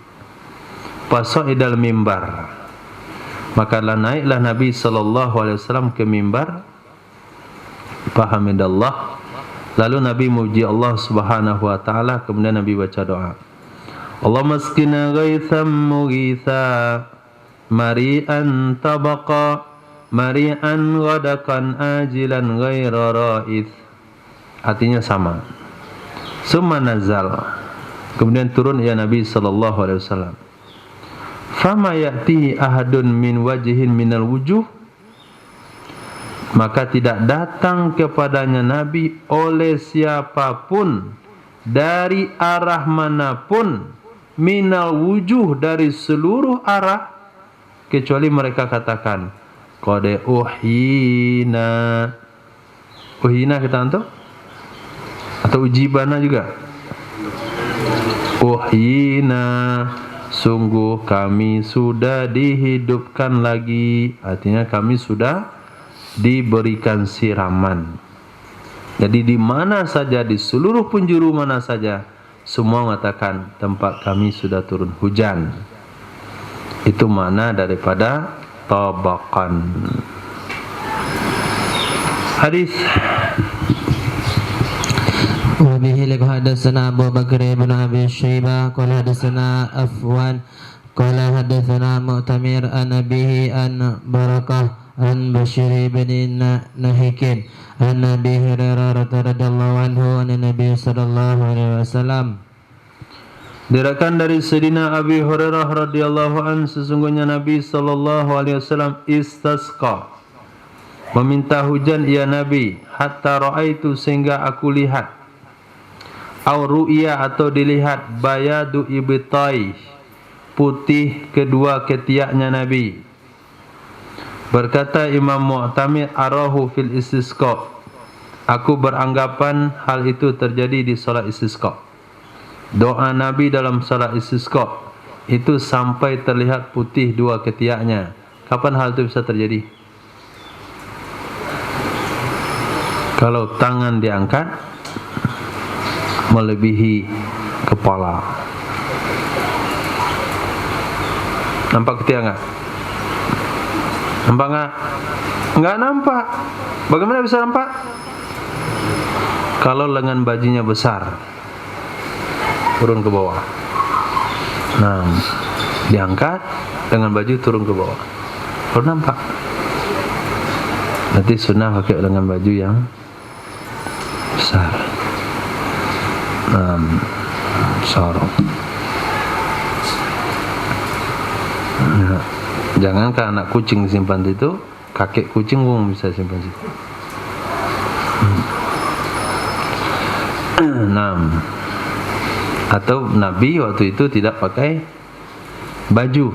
Pasa'idal mimbar, maka naiklah Nabi SAW ke mimbar. Fahamidallah. Lalu Nabi muji Allah Subhanahu wa taala, kemudian Nabi baca doa. Allahumma askina ghaithan mughitha mari'an tabaqa mari'an ghadakan ajilan ghaira ra'ith. Artinya sama. Summa nazal. Kemudian turun ya Nabi sallallahu alaihi wasallam. Fama ya'tihi ahadun min wajhin minal wujuh, maka tidak datang kepadanya Nabi oleh siapapun dari arah manapun, minal wujuh, dari seluruh arah, kecuali mereka katakan qad uhina. Uhina kita antum? Atau ujibana juga? Uhina, sungguh kami sudah dihidupkan lagi. Artinya kami sudah diberikan siraman. Jadi di mana saja, di seluruh penjuru mana saja, semua mengatakan tempat kami sudah turun hujan. Itu makna daripada tabaqan. Hadis وبه لك حدثنا أبو بكر بن أبي شيبة قال حدثنا أفوان قال حدثنا مؤتمر عن أبيه عن بركة عن بشير بن نهيك عن أبي هريرة رضي الله عنه عن النبي صلى الله عليه وسلم. Diriwayatkan dari Sayyidina Abi Hurairah radhiyallahu an, sesungguhnya Nabi sallallahu alaihi wasallam istasqa, meminta hujan ia Nabi, hatta raaitu, sehingga aku lihat, au ru'ya, atau dilihat, bayadu ibtai, putih kedua ketiaknya Nabi. Berkata Imam Mu'tamir, arahu fil istisqa, aku beranggapan hal itu terjadi di salat istisqa. Doa Nabi dalam salat istisqa itu sampai terlihat putih dua ketiaknya. Kapan hal itu bisa terjadi? Kalau tangan diangkat melebihi kepala. Nampak ketiak enggak? Nampak enggak? Enggak nampak. Bagaimana bisa nampak? Kalau lengan bajunya besar, turun ke bawah. Nah, diangkat dengan baju turun ke bawah, baru nampak. Nanti sunnah pakai lengan baju yang besar. Sorong. Nah, jangankan anak kucing simpan itu, kakek kucing pun bisa simpan situ. 6. Atau Nabi waktu itu tidak pakai baju,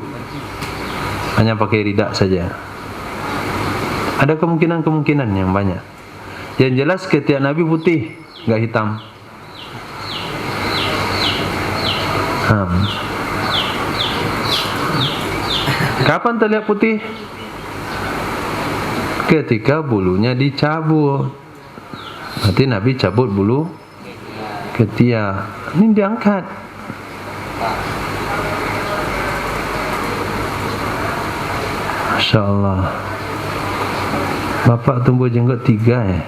hanya pakai ridak saja. Ada kemungkinan-kemungkinan yang banyak. Yang jelas ketiak Nabi putih, enggak hitam. Kapan terlihat putih? Ketika bulunya dicabut. Nanti Nabi cabut bulu ketiak. Ini diangkat. Masya Allah. Bapak tumbuh jenggot 3 ya.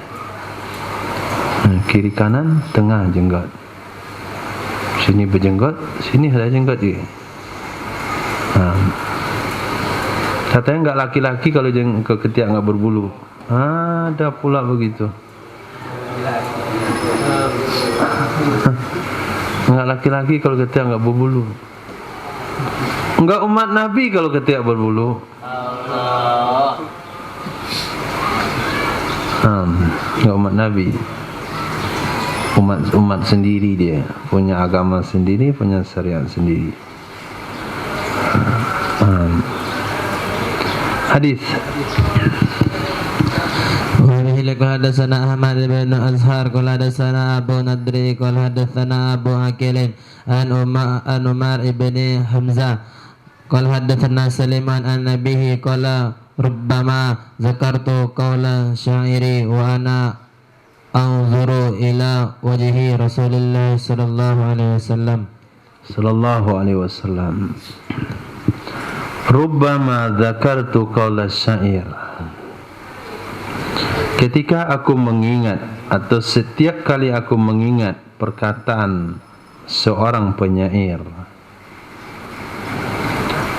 Kiri kanan, tengah jenggot. Sini berjenggot, sini ada jenggot juga. Katanya enggak laki-laki kalau ketiak enggak berbulu. Ada pula begitu. Enggak laki-laki kalau ketiak enggak berbulu. Enggak umat Nabi kalau ketiak berbulu. Enggak umat Nabi. Umat sendiri dia, punya agama sendiri, punya syariat sendiri. Hadis. وبه حدثنا أحمد بن أزهر قال حدثنا أبو ندري قال حدثنا أبو عقيل عن عمر بن حمزة قال حدثنا سليمان عن أبيه قال ربما ذكرت قول شاعري وأنا أنظر إلى وجه رسول الله صلى الله عليه وسلم. Rubbama dzakartu qaula syair. Ketika aku mengingat, atau setiap kali aku mengingat perkataan seorang penyair,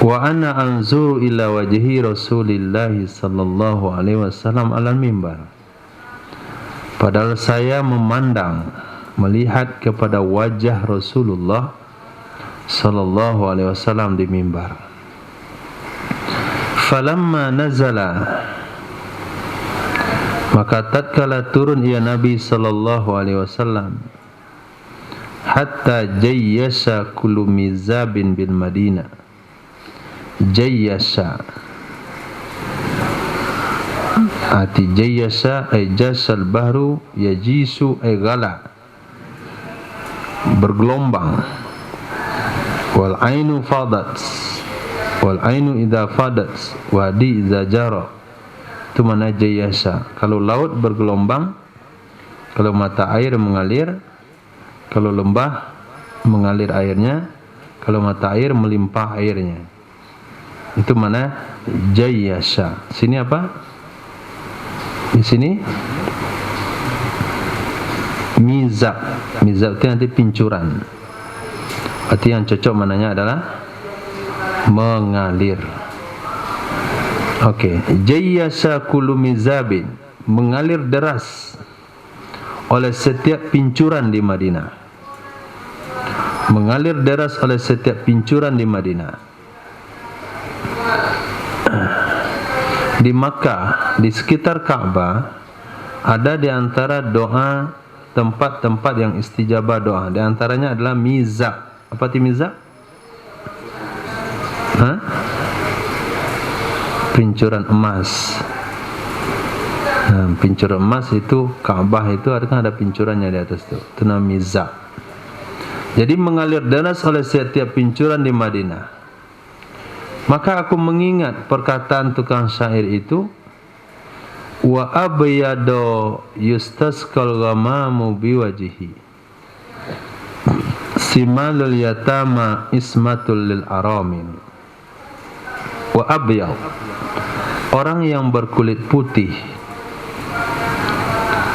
wa ana anzuru ila wajhi Rasulillah sallallahu alaihi wasallam ala mimbar. Padahal saya memandang, melihat kepada wajah Rasulullah sallallahu alaihi wasallam di mimbar. Falamma nazala, maka tatkala turun ia Nabi sallallahu alaihi wasallam, hatta jayyasha kullu mizabin bil Madinah. Jayyasha, arti jayyasha ay jasal bahru, yajisu ay ghala, bergelombang. Wal ainu fadat, wal ainu idza fadat wadi idza jara, itu mana jayasa. Kalau laut bergelombang, kalau mata air mengalir, kalau lembah mengalir airnya. Kalau mata air melimpah airnya. Itu mana? Jayyasha. Sini apa? Di sini mizab. Mizab itu nanti pincuran. Arti yang cocok mananya adalah mengalir. Oke, jayyasha kullu mizabin, mengalir deras oleh setiap pincuran di Madinah. Mengalir deras oleh setiap pincuran di Madinah. Di Makkah, di sekitar Ka'bah, ada di antara doa tempat-tempat yang istijabah doa. Di antaranya adalah mizab. Apa itu mizab? Pincuran emas. Nah, pincuran emas itu Ka'bah itu ada pincurannya di atas itu. Itu namanya mizab. Jadi mengalir deras oleh setiap pincuran di Madinah. Maka aku mengingat perkataan tukang syair itu, wa abyadu yustasqal ghamamu biwajhihi, simalul yatama ismatul lil aramin. Wa abyad, orang yang berkulit putih,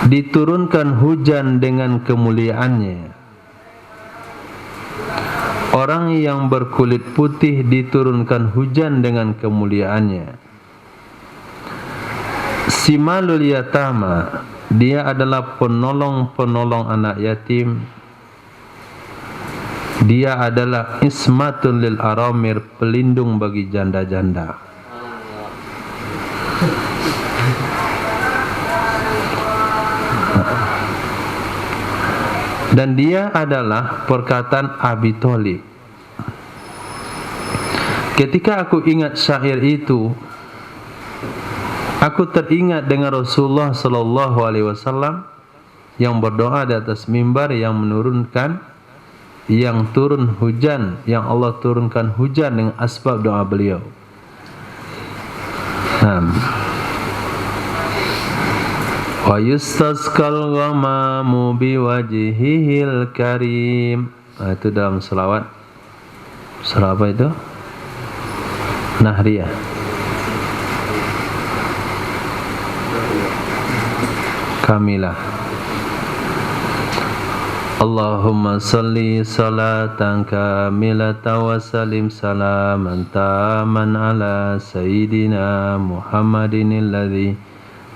diturunkan hujan dengan kemuliaannya. Orang yang berkulit putih diturunkan hujan dengan kemuliaannya. Simalul yatama, dia adalah penolong-penolong anak yatim. Dia adalah ismatul lil aramir, pelindung bagi janda-janda. Dan dia adalah perkataan Abi Thalib. Ketika aku ingat syair itu, aku teringat dengan Rasulullah sallallahu alaihi wasallam yang berdoa di atas mimbar, yang menurunkan, yang turun hujan, yang Allah turunkan hujan dengan asbab doa beliau. Wa yustasqal ghamamu biwajhihil karim. Itu dalam selawat. Selawat apa itu? Nahriyah. Kamilah. Allahumma salli salatan kamilatan wa salim salaman taman ala sayyidina Muhammadin alladhi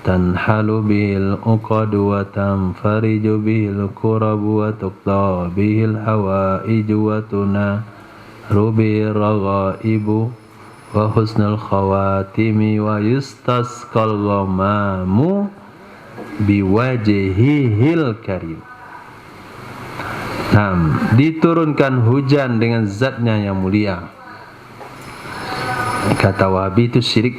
tanhalu bihil uqadu wa tanfariju bihil kurabu wa tuqta bihil hawaiju wa tunaru bihil raghaibu wa husnul khawatimi wa yustasqal ghamamu biwajhihil karim. Diturunkan hujan dengan zatnya yang mulia. Kata Wahabi itu syirik.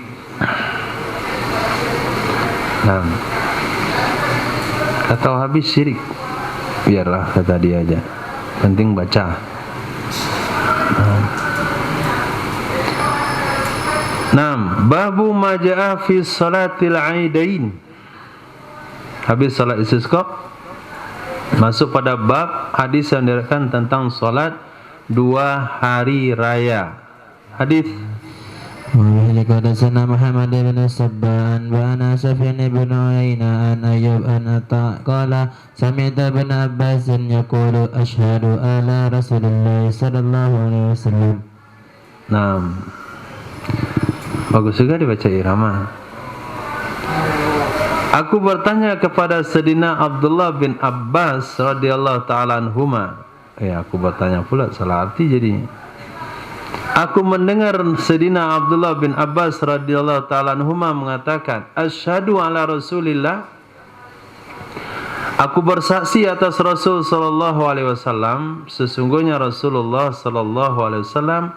Kata Wahabi syirik. Biarlah kata dia aja, penting baca. Babu maja'a fi salatil aidain. Habis salat istisqa, masuk pada bab hadis yang diriwayatkan tentang salat dua hari raya. Hadis وبه حدثنا محمد بن الصبان وعن سفيان بن عيينة عن أيوب عن عطاء قال سمعت ابن عباس يقول أشهد على رسول الله صلى الله عليه وسلم. Bagus juga dibaca irama. Aku bertanya kepada Sayyidina Abdullah bin Abbas radhiyallahu ta'ala anhuma. Aku bertanya pula, salah arti jadinya. Aku mendengar Sayyidina Abdullah bin Abbas radhiyallahu ta'ala anhuma mengatakan, asyhadu ala Rasulillah, aku bersaksi atas Rasul sallallahu alaihi wasallam, sesungguhnya Rasulullah sallallahu alaihi wasallam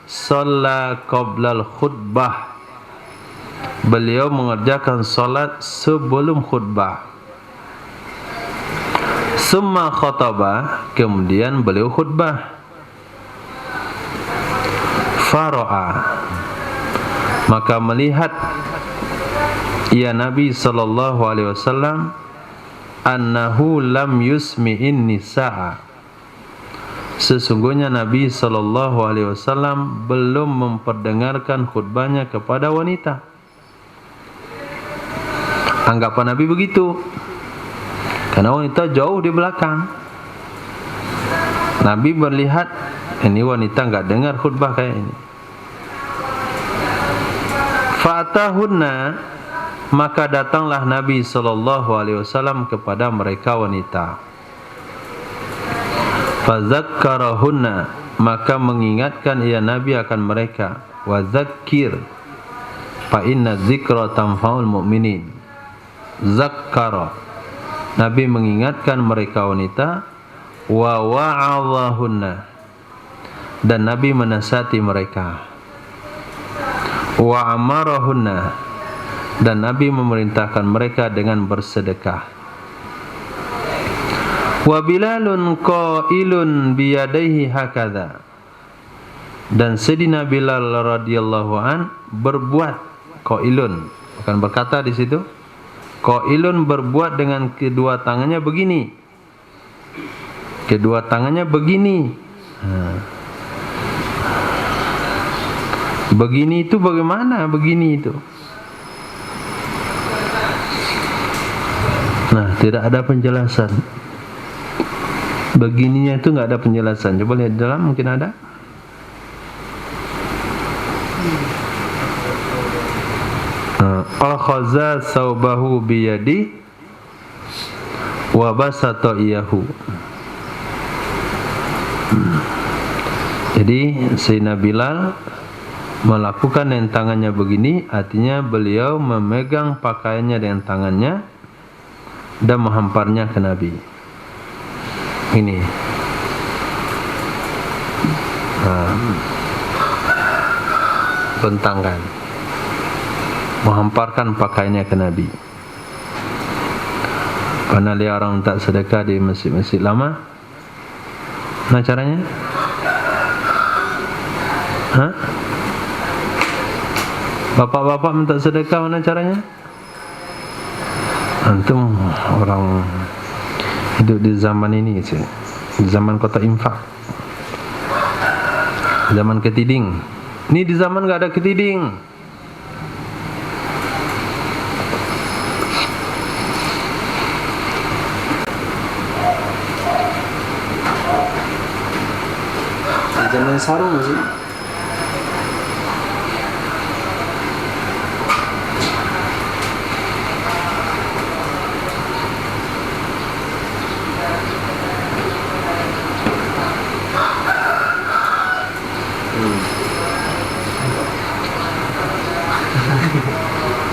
shalla qablal khutbah, beliau mengerjakan salat sebelum khutbah. Summa khatabah, kemudian beliau khutbah. Fara'a, maka melihat ia Nabi sallallahu alaihi wasallam annahu lam yusmi'in nisa'a, sesungguhnya Nabi SAW belum memperdengarkan khutbahnya kepada wanita. Anggapan Nabi begitu, karena wanita jauh di belakang. Nabi melihat ini wanita enggak dengar khutbah kayak ini. Fa'atahunna, maka datanglah Nabi SAW kepada mereka wanita. Fazakkarahunna, maka mengingatkan ia Nabi akan mereka. Wazakir, fa inna dzikra tanfa'ul mu'minin. Zakkara, Nabi mengingatkan mereka wanita. Wa wa'adhahunna, dan Nabi menasihati mereka. Wa amarahunna, dan Nabi memerintahkan mereka dengan bersedekah. Wa Bilalun qailun biyadaihi hakadha, dan Sayyidina Bilal radhiyallahu an berbuat, qailun bukan berkata di situ, qailun berbuat dengan kedua tangannya begini. Kedua tangannya begini. Begini itu bagaimana? Begini itu. Nah, tidak ada penjelasan. Begininya itu enggak ada penjelasan. Coba lihat dalam, mungkin ada. Akhaza saubahu biyadi wa basata iyahu. Jadi Sayyidina Bilal melakukan dengan tangannya begini, artinya beliau memegang pakaiannya dengan tangannya dan menghamparnya ke Nabi. Ini bentangkan, menghamparkan pakaiannya ke Nabi. Pernah lihat orang tak sedekah di masjid-masjid lama? Nah caranya? Bapak-bapak minta sedekah, mana caranya? Antum orang hidup di zaman ini sih, di zaman kota infak, zaman ketiding. Ini di zaman enggak ada ketiding. Zaman sarung sih.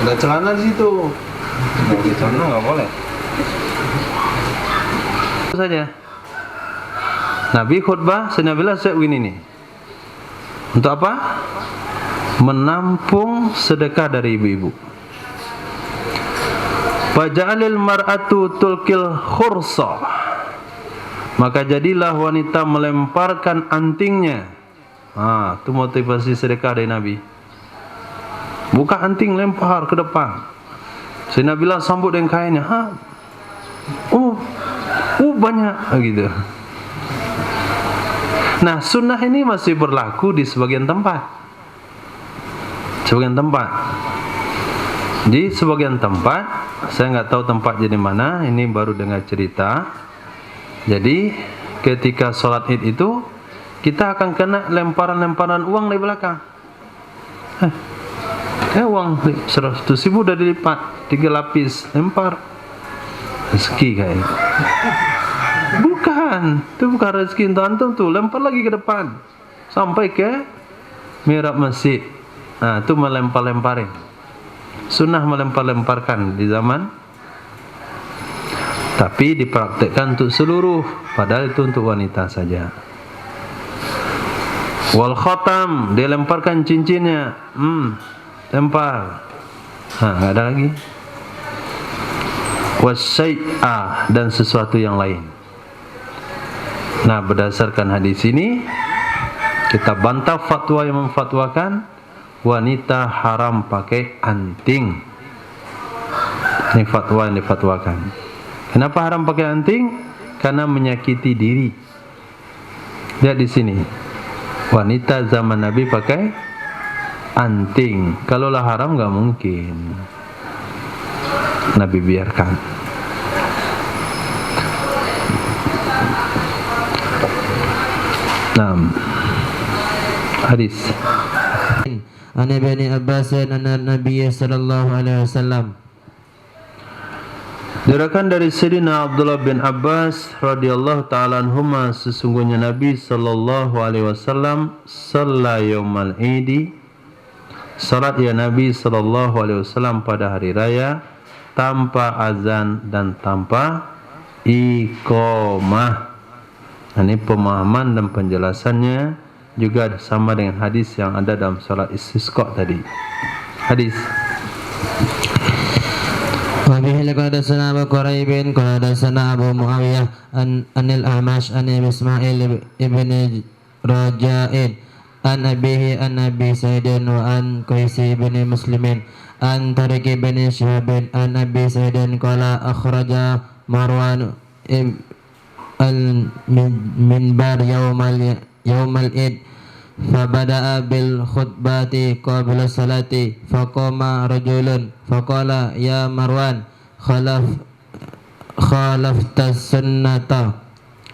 Ada celana di situ. Di sana enggak boleh. Itu saja. Nabi khutbah, Sayyidina Bilal begini nih. Untuk apa? Menampung sedekah dari ibu-ibu. Faja'alil mar'atu tulkil khursa, maka jadilah wanita melemparkan antingnya. Itu motivasi sedekah dari Nabi. Buka anting, lempar ke depan. Sayyidina Bilal sambut dengan kainnya. Banyak gitu. Nah, sunnah ini masih berlaku di sebagian tempat. Di sebagian tempat, saya nggak tahu tempatnya di mana. Ini baru dengar cerita. Jadi, ketika sholat Id itu, kita akan kena lemparan-lemparan uang dari belakang. Uang 100.000 udah dilipat 3 lapis, lempar. Rezeki kayaknya. Bukan, itu bukan rezeki untuk antum tuh, lempar lagi ke depan sampai ke mihrab masjid. Itu melempar-lemparin. Sunnah melempar-lemparkan di zaman, tapi dipraktekkan untuk seluruh, padahal itu untuk wanita saja. Wal khatam, dia lemparkan cincinnya, lempar. Nggak ada lagi. Wasyai'ah, dan sesuatu yang lain. Nah, berdasarkan hadis ini kita bantah fatwa yang memfatwakan wanita haram pakai anting. Ini fatwa yang difatwakan. Kenapa haram pakai anting? Karena menyakiti diri. Lihat di sini. Wanita zaman Nabi pakai anting. Kalau lah haram nggak mungkin. Nabi biarkan. Hadis. An Ibni Abbas anna Nabiy sallallahu alaihi wasallam. Diriwayatkan dari Sayyidina Abdullah bin Abbas radhiyallahu taala anhuma, sesungguhnya Nabi sallallahu alaihi wasallam shalla yaumal idi, salat ya Nabi sallallahu alaihi wasallam pada hari raya tanpa azan dan tanpa iqamah. Ini pemahaman dan penjelasannya juga sama dengan hadis yang ada dalam salat istisqa tadi. Hadis. Wa bihi qala sana Abu Quraib qala sana Abu Muawiyah anil A'mash an Ismail ibn Raja'in an abihi an Abi Sa'id wa an Qais ibn Muslimin an Tariq ibn Shihab an Abi Sa'id qala akhraja Marwan al-minbar yawmal id fabada'a bil khutbati qabla salati faqama rajulun faqala ya Marwan khalafta sunnata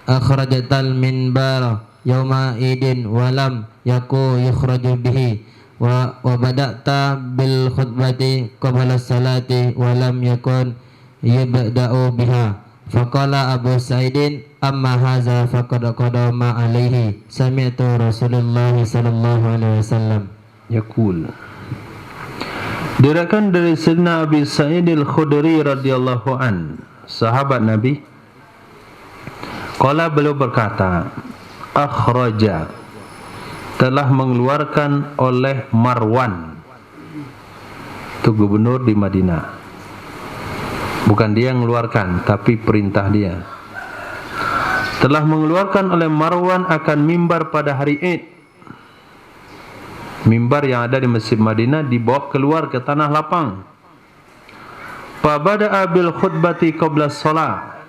akhrajatal minbar yawma idin walam yaku yukhraju bihi wa bada'ta bil khutbati qabla salati walam yakun yabda'u biha. Faqala Abu Sa'idin amma haza faqad qadama alaihi sami'tu Rasulullah sallallahu alaihi wasallam yaqul. Diriwayatkan dari Sayyidina Abi Sa'id Al-Khudri radhiyallahu an, sahabat Nabi. Qala, beliau berkata, akhraja, telah mengeluarkan oleh Marwan, itu gubernur di Madinah. Bukan dia yang mengeluarkan, tapi perintah dia. Telah mengeluarkan oleh Marwan akan mimbar pada hari Id. Mimbar yang ada di Masjid Madinah dibawa keluar ke tanah lapang. Fabada'a bil khutbati qabla shalah.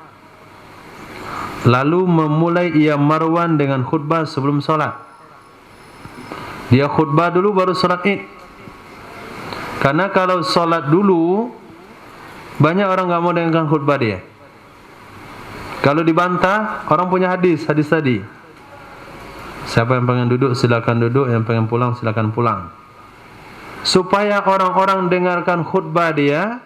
Lalu memulai ia Marwan dengan khutbah sebelum solat. Dia khutbah dulu baru solat Id. Karena kalau solat dulu, banyak orang enggak mau dengarkan khutbah dia. Kalau dibantah, orang punya hadis tadi. Siapa yang pengen duduk silakan duduk, yang pengen pulang silakan pulang. Supaya orang-orang dengarkan khutbah dia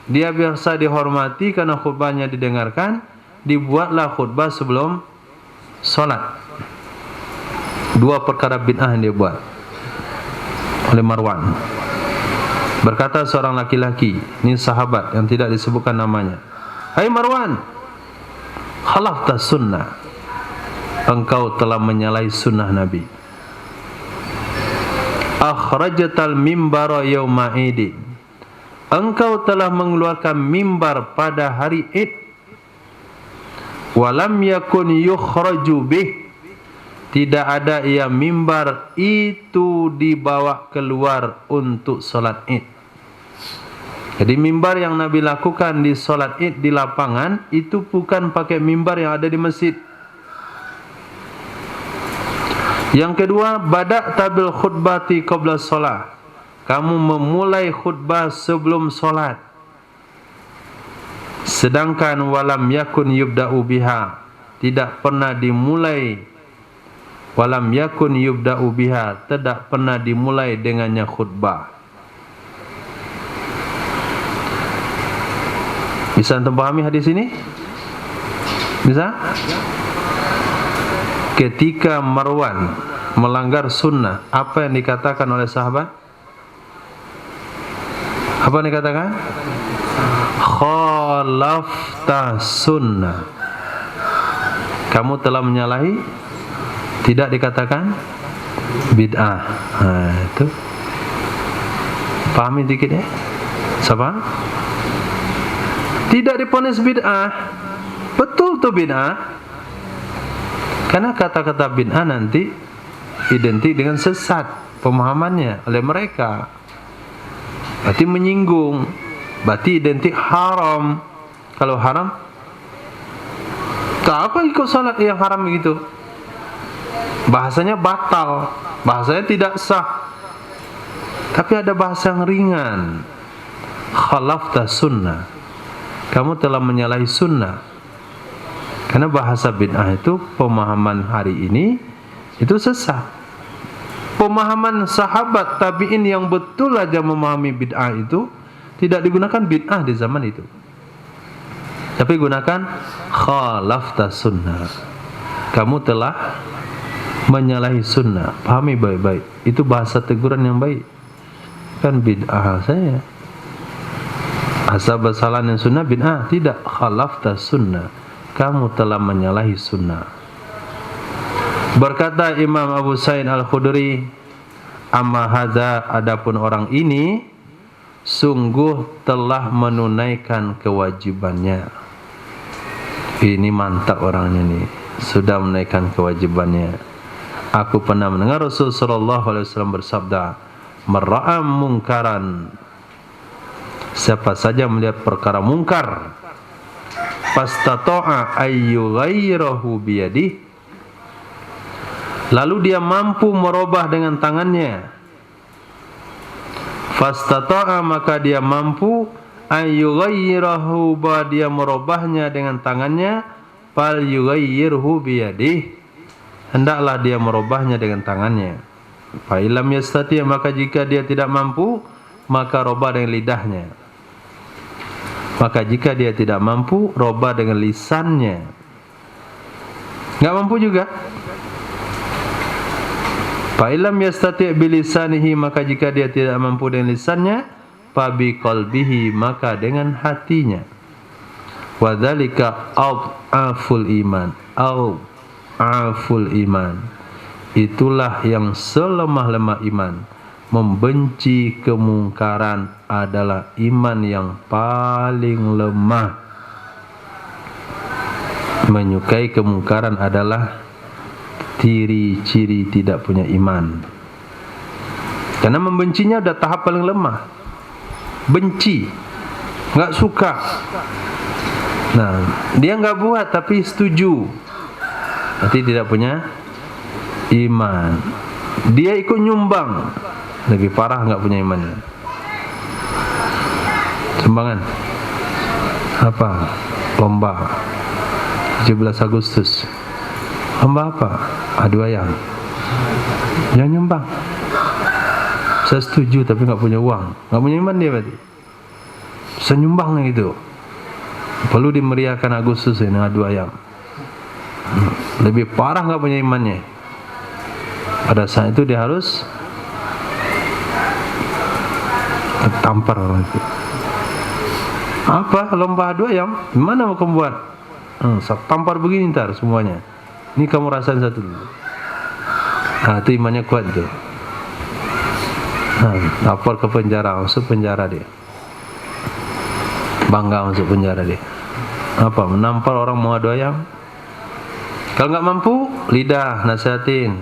biasa dihormati karena khutbahnya didengarkan, dibuatlah khutbah sebelum salat. Dua perkara bid'ah yang dia buat oleh Marwan. Berkata seorang laki-laki, ini sahabat yang tidak disebutkan namanya, hai Marwan, khalafta sunnah, engkau telah menyalahi sunnah Nabi. Akhrajatal mimbara yawma idin, engkau telah mengeluarkan mimbar pada hari Id. Walam yakun yukhraju bih, tidak ada ia mimbar itu dibawa keluar untuk solat Id. Jadi mimbar yang Nabi lakukan di solat Id di lapangan itu bukan pakai mimbar yang ada di masjid. Yang kedua, badak tabil khutbati qabla shalah, kamu memulai khutbah sebelum solat. Sedangkan walam yakun yubda'u biha, tidak pernah dimulai. Walam yakun yubda'u biha, tidak pernah dimulai dengannya khutbah. Bisa antum pahami hadis ini? Bisa? Ketika Marwan melanggar sunnah, apa yang dikatakan oleh sahabat? Apa yang dikatakan? Khalafta sunnah, kamu telah menyalahi. Tidak dikatakan bid'ah. Itu pahami dikit ya. Siapa? Tidak diponis bid'ah. Betul tuh bid'ah. Karena kata-kata bid'ah nanti identik dengan sesat pemahamannya oleh mereka. Berarti menyinggung, berarti identik haram. Kalau haram, tak apa ikut salat yang haram begitu. bahasanya batal, bahasanya tidak sah. Tapi ada bahasa yang ringan, khalafta sunnah, kamu telah menyalahi sunnah. Karena bahasa bid'ah itu pemahaman hari ini itu sesat. Pemahaman sahabat tabi'in yang betul aja memahami bid'ah itu tidak digunakan bid'ah di zaman itu, tapi gunakan khalafta sunnah, kamu telah menyalahi sunnah. Pahami baik-baik, itu bahasa teguran yang baik. Kan bid'ah saya, asal bersalah yang sunnah bid'ah, tidak. Khalafta sunnah, kamu telah menyalahi sunnah. Berkata Imam Abu Sa'id Al-Khudri, amma hadza, adapun orang ini sungguh telah menunaikan kewajibannya. Ini mantap orangnya nih, sudah menunaikan kewajibannya. Aku pernah mendengar Rasul sallallahu alaihi wasallam bersabda, mar'am mungkaran, siapa saja melihat perkara mungkar, fastata'a ayyughayyirahu biyadihi, lalu dia mampu merubah dengan tangannya, fastata'a, maka dia mampu, ayyughayyirahu, bahwa dia merubahnya dengan tangannya, fal yughayyirhu biyadihi, hendaklah dia merubahnya dengan tangannya. Fa illam yastati', maka jika dia tidak mampu, maka robah dengan lidahnya. Maka jika dia tidak mampu, robah dengan lisannya. Enggak mampu juga. Fa illam yastati' bilisanihi, maka jika dia tidak mampu dengan lisannya, fa biqalbihi, maka dengan hatinya. Wa dzalika aful iman, aful iman, itulah yang selemah-lemah iman. Membenci kemungkaran adalah iman yang paling lemah. Menyukai kemungkaran adalah ciri-ciri tidak punya iman. Karena membencinya udah tahap paling lemah. Benci, nggak suka. Nah, dia nggak buat tapi setuju, nanti tidak punya iman. Dia ikut nyumbang, lebih parah, nggak punya imannya. Sumbangan apa? Lomba 17 Agustus. Lomba apa? Adu ayam. Yang nyumbang, saya setuju tapi nggak punya uang, nggak punya iman dia berarti. Senyumbang itu. Perlu dimeriahkan Agustus ini adu ayam. Lebih parah nggak punya imannya. Pada saat itu dia harus tampar orang itu. Apa? Lomba adu ayam? Gimana mau kamu buat? Saya tampar begini ntar semuanya. Ini kamu rasain satu dulu. Nah, itu imannya kuat itu. Lapor ke penjara, masuk penjara dia. Bangga masuk penjara dia. Apa? Menampar orang mau adu ayam? Kalau nggak mampu, lidah nasihatin.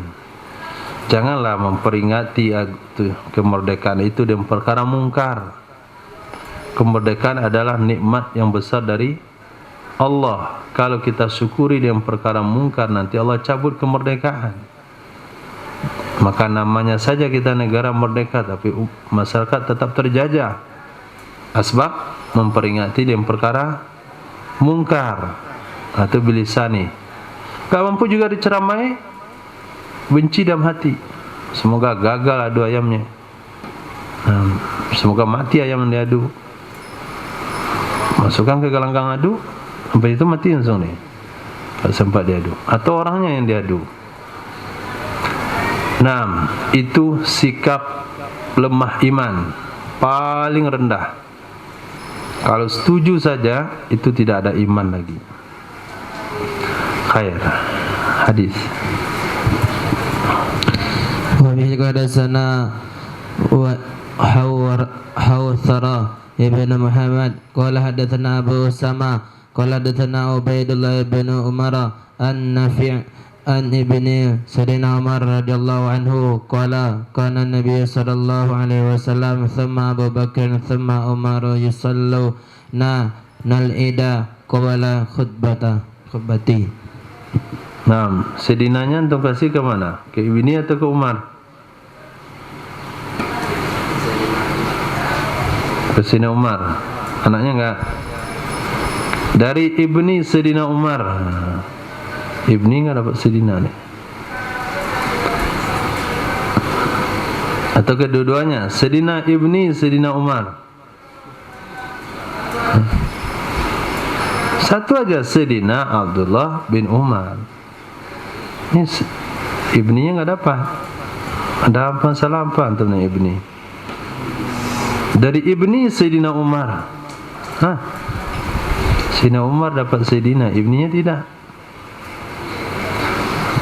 Janganlah memperingati kemerdekaan itu dengan perkara mungkar. Kemerdekaan adalah nikmat yang besar dari Allah. Kalau kita syukuri dengan perkara mungkar, nanti Allah cabut kemerdekaan. Maka namanya saja kita negara merdeka, tapi masyarakat tetap terjajah. Asbab memperingati dengan perkara mungkar atau bilisani. Gak mampu juga diceramai, benci dalam hati. Semoga gagal adu ayamnya. Semoga mati ayam yang diadu. Masukkan ke gelanggang adu, sampai itu mati langsung nih. Kalau sempat diadu, atau orangnya yang diadu. Nah, itu sikap lemah iman paling rendah. Kalau setuju saja, itu tidak ada iman lagi. Khair. Hadis. Wa bihi qadasana wa Hawthara ibn Muhammad qala hadatsana Abu Usama qala hadatsana Ubaidullah ibn Umar an-Nafi' an ibni Sayyidina Umar radhiyallahu anhu qala kana Nabi sallallahu alaihi wasallam thumma Abu Bakar thumma Umar yusalluna nal ida qabla khutbati. Nah, Sayyidinanya antum kasih ke mana? Ke Ibni atau ke Umar? Ke Sayyidina Umar. Anaknya enggak? Dari Ibni Sayyidina Umar. Ibni enggak dapat Sayyidina nih. Atau kedua-duanya, Sayyidina Ibni Sayyidina Umar. Satu aja, Sayyidina Abdullah bin Umar. Ini Ibninya enggak dapat. Ada apa salah apa antum dengan Ibni? Dari Ibni Sayyidina Umar. Sayyidina Umar dapat Sayyidina, Ibninya tidak.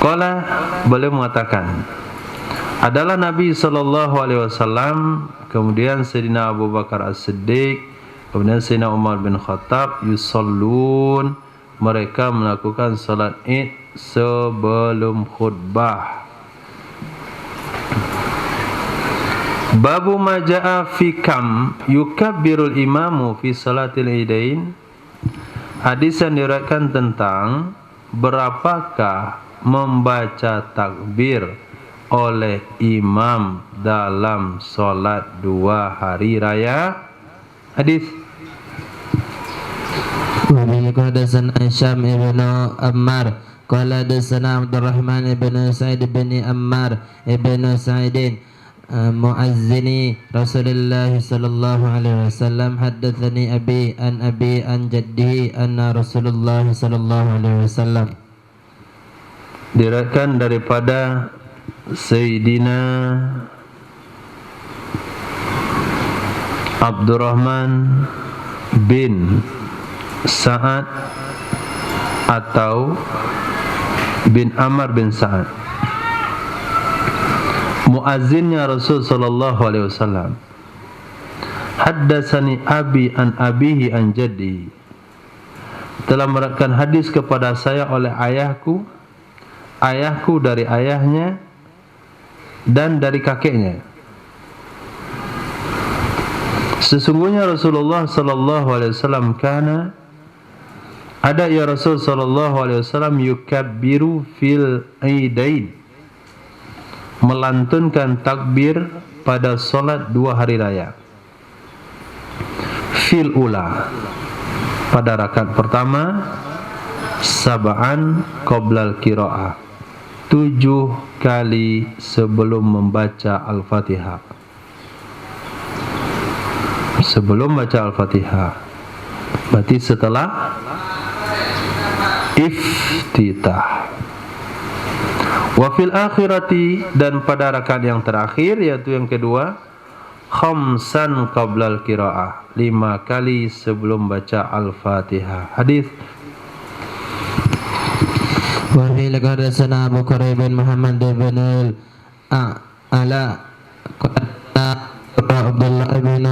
Qala, beliau mengatakan, adalah Nabi SAW, kemudian Sayyidina Abu Bakar As-Siddiq, kemudian Sayyidina Umar bin Khattab, yusallun, mereka melakukan salat Id sebelum khutbah. Babu maja'a fi kam yukabbirul imamu fi salatil idain. Hadis yang diriwayatkan tentang berapakah membaca takbir oleh imam dalam solat 2 hari raya. Hadis wa bihi hadatsana Hisham ibn Ammar qala hadatsana Abdurrahman ibn Sa'id ibn Ammar ibn Sa'idin muazzini Rasulullah sallallahu alaihi wasallam haddatsani abi an jaddihi anna Rasulullah sallallahu alaihi wasallam. Diriwayatkan daripada Sayyidina Abdurrahman bin Sa'ad atau bin Amr bin Sa'ad, muazzinnya Rasul sallallahu alaihi wasallam. Haddatsani abi an abihi an jaddi, telah meriwayatkan hadis kepada saya oleh ayahku, ayahku dari ayahnya, dan dari kakeknya. Sesungguhnya Rasulullah sallallahu alaihi wasallam kana, ada ya Rasul sallallahu alaihi wasallam, yukabbiru fil idain, melantunkan takbir pada solat 2 hari raya. Fil ula, pada rakaat pertama, sab'an qoblal qiraah, 7 kali sebelum membaca Al-Fatihah. Sebelum baca Al-Fatihah, berarti setelah iftitah. Wa fil akhirati, dan pada rakaat yang terakhir, yaitu yang kedua, khamsan qablal qiraah, 5 kali sebelum baca Al-Fatihah. Hadis wa fi hadatsana Abu Quraib bin Muhammad bin Ala qala Abdullah bin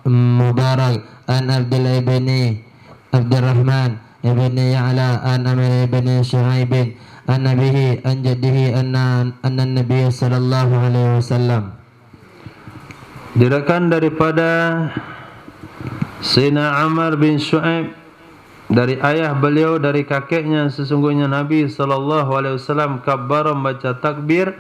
Mubarak an Abdullah bin Abdurrahman ibn Ya'la an Amr bin Shu'aib an nabihi an jaddihi anna Nabi sallallahu alaihi wasallam. Diriwayatkan daripada Sayyidina Amr bin Shu'aib dari ayah beliau, dari kakeknya, sesungguhnya Nabi sallallahu alaihi wasallam kabbara, membaca takbir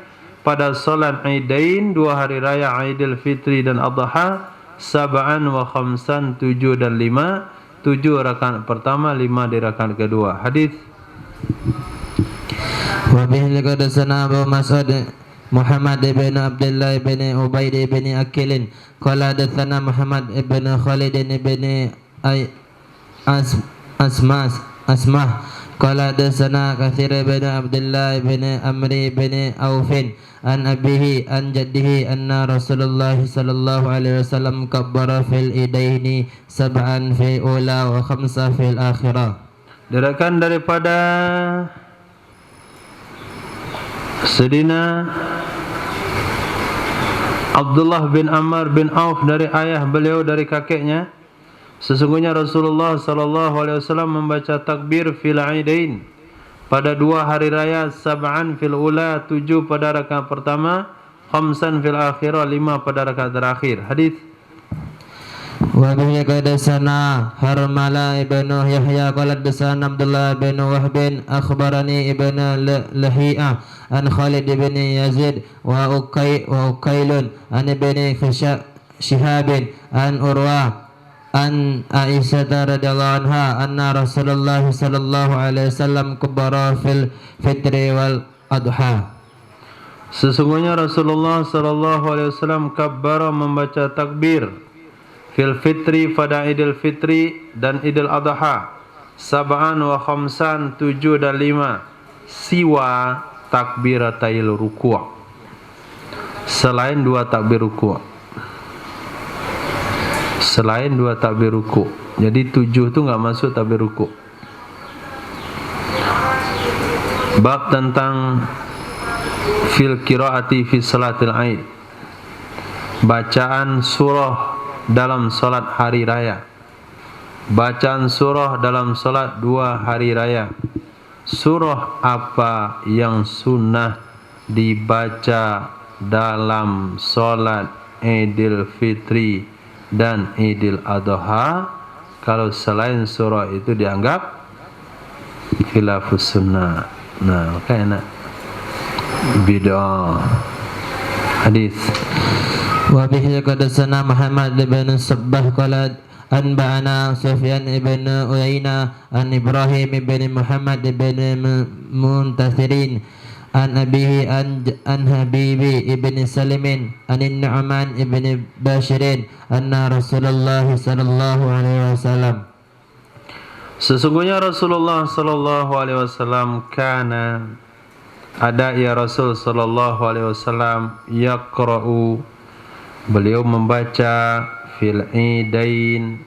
pada salat Idain, 2 hari raya Aidil Fitri dan Adha, sab'an wa khamsan, 7 dan 5, 7 rakaat pertama, 5 di rakaat kedua. Hadis wa bihi hadatsana Abu Mas'ud Muhammad ibn Abdullah ibn Ubaid ibn Akil qala hadatsana Muhammad ibn Khalid ibn Asmah qala hadatsana Katsir ibn Abdullah ibn Amr ibn Auf an abihi an jaddihi anna Rasulullah sallallahu alaihi wasallam kabbara fil idaini sab'an fi ula wa khamsa fil akhirah. diriwayatkan daripada Sayyidina Abdullah bin Amr bin Auf dari ayah beliau, dari kakeknya, sesungguhnya Rasulullah sallallahu alaihi wasallam membaca takbir fil idain pada 2 hari raya, sab'an fil ula, 7 pada rakaat pertama, khamsan fil akhirah, 5 pada rakaat terakhir. Hadis Wa bihi qadasana Harmala ibnu Yahya qala dasana Abdullah bin Wahb akhbarani ibnu Lahi'ah an Khalid bin Yazid wa Ukailun an ibni Shihab an Urwa an Aisyah radhiyallahu anha anna Rasulullah sallallahu alaihi wasallam kabbara fil fitri wal adha. Sesungguhnya Rasulullah sallallahu alaihi wasallam kabbara membaca takbir fil fitri pada Idul Fitri dan Idul Adha sab'an wa khamsan 7 dan 5 siwa takbiratail ruku' selain dua takbir ruku'. Selain dua takbir ruku'. Jadi 7 tu enggak masuk takbir ruku'. Bab tentang fil qiraati fi salatil Aid. Bacaan surah dalam salat hari raya. Bacaan surah dalam salat 2 hari raya. Surah apa yang sunnah dibaca dalam salat Idul Fitri dan Idul Adha? Kalau selain surah itu dianggap khilafus sunnah. Nah, maka enak bid'ah. Hadis. Wa bihi qadasana Muhammad bin Sabbah qala anba'ana Sufyan ibn Uyainah an Ibrahim ibn Muhammad ibn Muntathirin an abihi an Habibi ibn Salimin an Nu'man ibn Bashirin anna Rasulullah sallallahu alaihi wasallam. Sesungguhnya Rasulullah sallallahu alaihi wasallam kana ada ya Rasul sallallahu alaihi wasallam yaqra'u, beliau membaca fil idain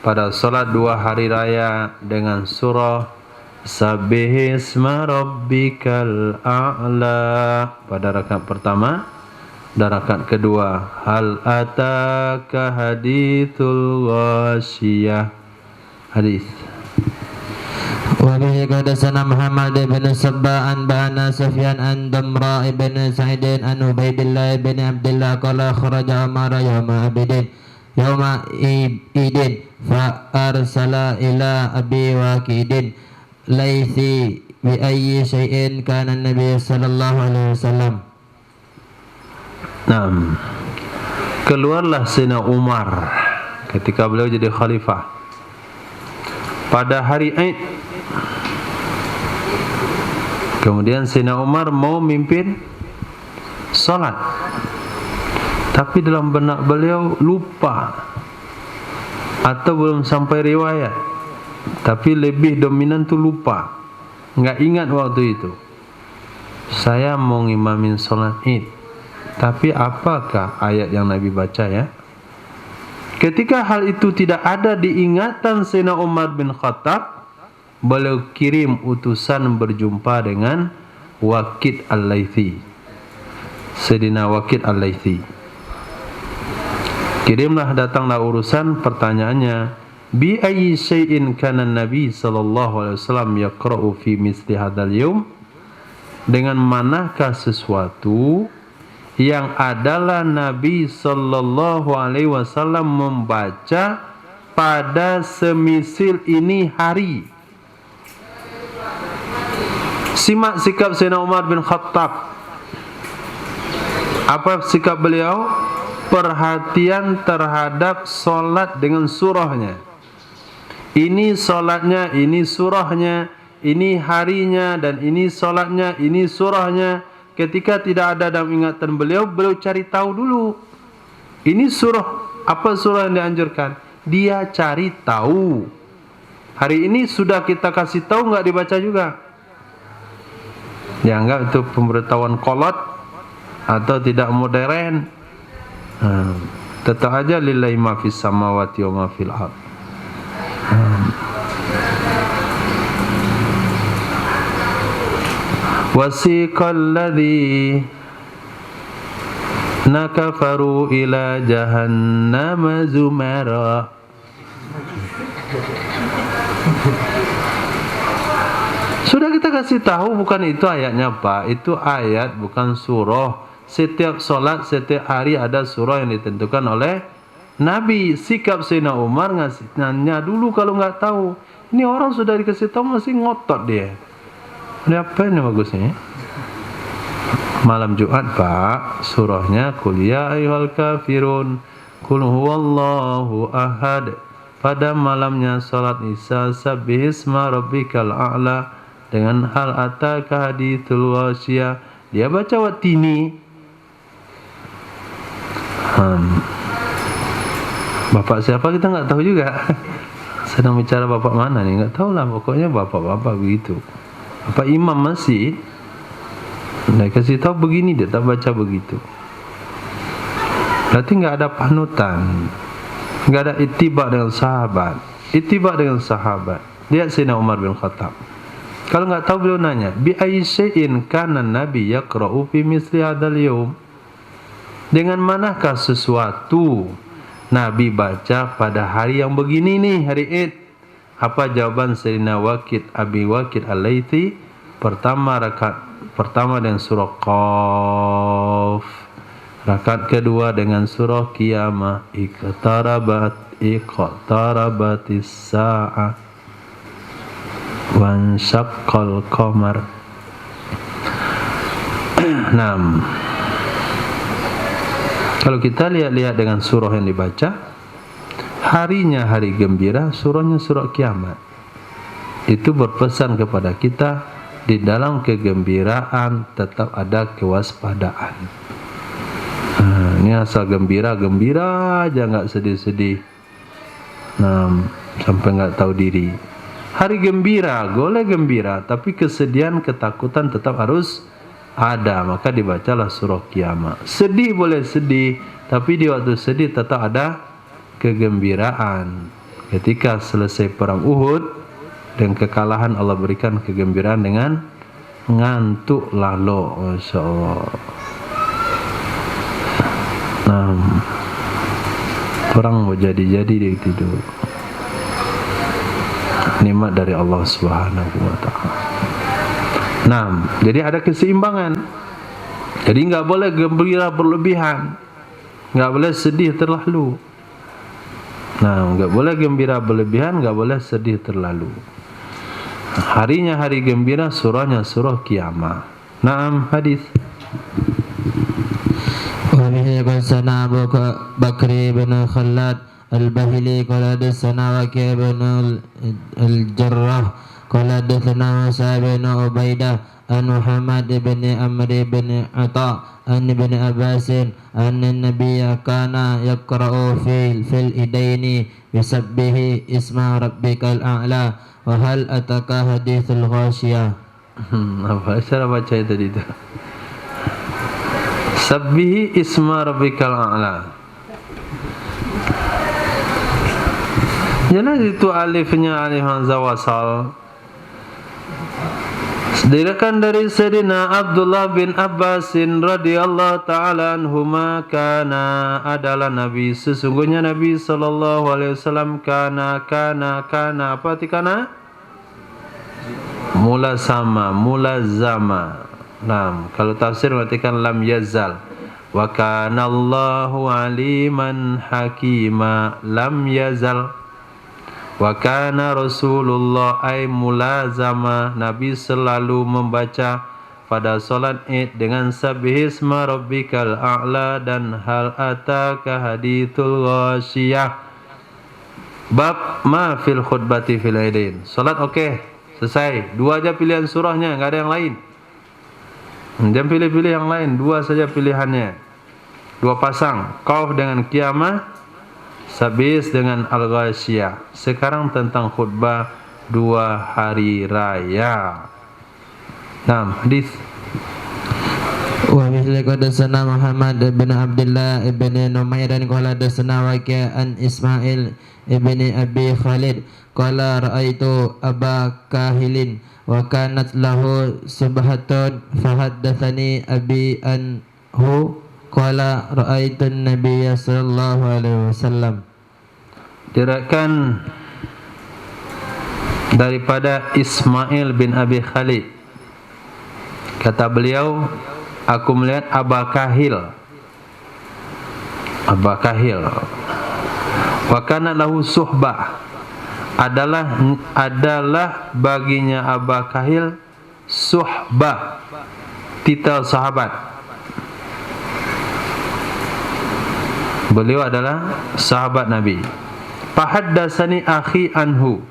pada salat 2 hari raya dengan surah Sabbihisma rabbikal a'la pada rakaat pertama dan rakaat kedua hal ataka hadithul ghasyiyah. Hadis. Wa bihi qadasana Muhammad bin Sabba an ba'ana Sufyan an Damra ibn Sa'id an Ubaidillah ibn Abdullah qala kharaja Umar yawma idin fa arsala ila Abi Waqidin laisi bi ayyi syai'in kana Nabi sallallahu alaihi wasallam. Naam. Keluarlah Sayyidina Umar ketika beliau jadi khalifah pada hari Aid. Kemudian Sayyidina Umar mau mimpin salat, tapi dalam benak beliau lupa atau belum sampai riwayat, tapi lebih dominan tu lupa, enggak ingat waktu itu. Saya mau ngimamin salat Id, tapi apakah ayat yang Nabi baca ya? Ketika hal itu tidak ada di ingatan Sayyidina Umar bin Khattab, beliau kirim utusan berjumpa dengan Waqid al-Laythi. Sayyidina Waqid al-Laythi. Kirimlah, datanglah urusan, pertanyaannya, bi ayyi syai'in kana Nabi sallallahu alaihi wasallam yaqra'u fi misli hadzal yaum? Dengan manakah sesuatu yang adalah Nabi sallallahu alaihi wasallam membaca pada semisil ini hari? Simak sikap Sayyidina Umar bin Khattab. Apa sikap beliau? Perhatian terhadap solat dengan surahnya. Ini solatnya, ini surahnya, ini harinya, dan ini solatnya, ini surahnya. Ketika tidak ada dalam ingatan beliau, beliau cari tahu dulu. Ini surah, apa surah yang dianjurkan? Dia cari tahu. Hari ini sudah kita kasih tahu, enggak dibaca juga? Ya enggak, itu pemberitahuan kolot atau tidak modern. Tetap aja lillahi ma fis samawati wa ma fil ard. Wasiqal ladzi nakafaru ila jahannam zumara. Sudah kita kasih tahu, bukan itu ayatnya Pak. Itu ayat, bukan surah. Setiap solat, setiap hari ada surah yang ditentukan oleh Nabi sikap Sayyidina Umar ngasih nanya dulu kalau nggak tahu. Ini orang sudah dikasih tahu masih ngotot dia. Ini apa ini bagusnya? Malam Jumat Pak, surahnya Qul ya ayyuhal kafirun, Qul huwallahu ahad. Pada malamnya salat Isya sabbihisma rabbikal a'la dengan hal ataka hadithul wasyiyah. Dia baca watini. Bapak siapa kita nggak tahu juga. Sedang bicara bapak mana nih, nggak tahu lah, pokoknya bapak-bapak begitu. Bapak imam masjid, nah kasih tahu begini, dia tak baca begitu. Berarti nggak ada panutan, nggak ada ittiba dengan sahabat. Ittiba dengan sahabat. Lihat Sayyidina Umar bin Khattab. Kalau nggak tahu beliau nanya, bi ayyi syai'in kana nabi yaqra'u fi misli hadzal yaum. Dengan manakah sesuatu Nabi baca pada hari yang begini nih, hari Id? Apa jawaban Sayyidina Abi Waqid Al-Laythi? Rakaat pertama dengan surah Qaf. Rakaat kedua dengan surah Qiyamah. Iqtarabatis sa'ah wansyaqqal qamar. 6. Kalau kita lihat-lihat dengan surah yang dibaca, harinya hari gembira, surahnya surah Kiamat. Itu berpesan kepada kita, di dalam kegembiraan tetap ada kewaspadaan. Ini asal gembira aja, nggak sedih-sedih. Sampai nggak tahu diri. Hari gembira, boleh gembira, tapi kesedihan, ketakutan tetap harus ada, maka dibacalah surah Kiamat. Sedih boleh sedih, tapi di waktu sedih tetap ada kegembiraan. Ketika selesai perang Uhud dan kekalahan, Allah berikan kegembiraan dengan ngantuk lalu, Masya Allah. Orang mau jadi-jadi dia tidur. Nikmat dari Allah Subhanahu wa ta'ala. Jadi ada keseimbangan. Jadi nggak boleh gembira berlebihan, nggak boleh sedih terlalu. Nggak boleh gembira berlebihan, nggak boleh sedih terlalu. Harinya hari gembira, surahnya surah Qiyamah. Hadis. Wa bihi qala Abu Bakri bin Khalad al-Bahili qala hadatsana Waki' bin al-Jarrah qala hadatsana Musa bin Ubaidah an Muhammad bin Amr bin Atha an ibn Abbas anna an-nabiyya kana yaqra'u fil idaini bisabbihi isma rabbikal a'la wa hal ataka hadithul ghasyiyah. Apa cara baca tadi itu? Sabbihi isma rabbikal a'la. Jelas itu alifnya alif hamzah wasal. Dirikan dari Sayyidina Abdullah bin Abbas radhiyallahu ta'ala anhuma, kana adalah Nabi, sesungguhnya Nabi sallallahu alaihi wasallam kana apa arti kana? Mula zama. Kalau tafsir berartikan lam yazal. Wa kana Allahu aliman hakima, lam yazal. Wa kana Rasulullah ay mulazama, Nabi selalu membaca pada salat Id dengan sabbihisma rabbikal a'la dan hal ataka hadithul ghasyiyah. Bab ma fil khutbati fil idain. Salat selesai. 2 aja pilihan surahnya, enggak ada yang lain. Jangan pilih-pilih yang lain, 2 saja pilihannya. 2 pasang, Qaf dengan Qiyamah, Sabis dengan Al-Ghasyiyah. Sekarang tentang khutbah 2 hari raya. Hadis. Wa bihi qadasana Muhammad bin Abdullah ibn Numair qala dasana Waki' an Ismail ibn Abi Khalid qala ra'aitu Aba Kahilin wa kanat lahu subhatun fahaddatsani abi anhu qala ra'aitu an-nabiyya sallallahu alaihi wasallam. Diriwayatkan daripada Ismail bin Abi Khalid, kata beliau, aku melihat Aba Kahil Wa kana lahu suhbah, adalah baginya Aba Kahil suhbah, titel sahabat. Beliau adalah sahabat Nabi. Fahaddasani akhi anhu,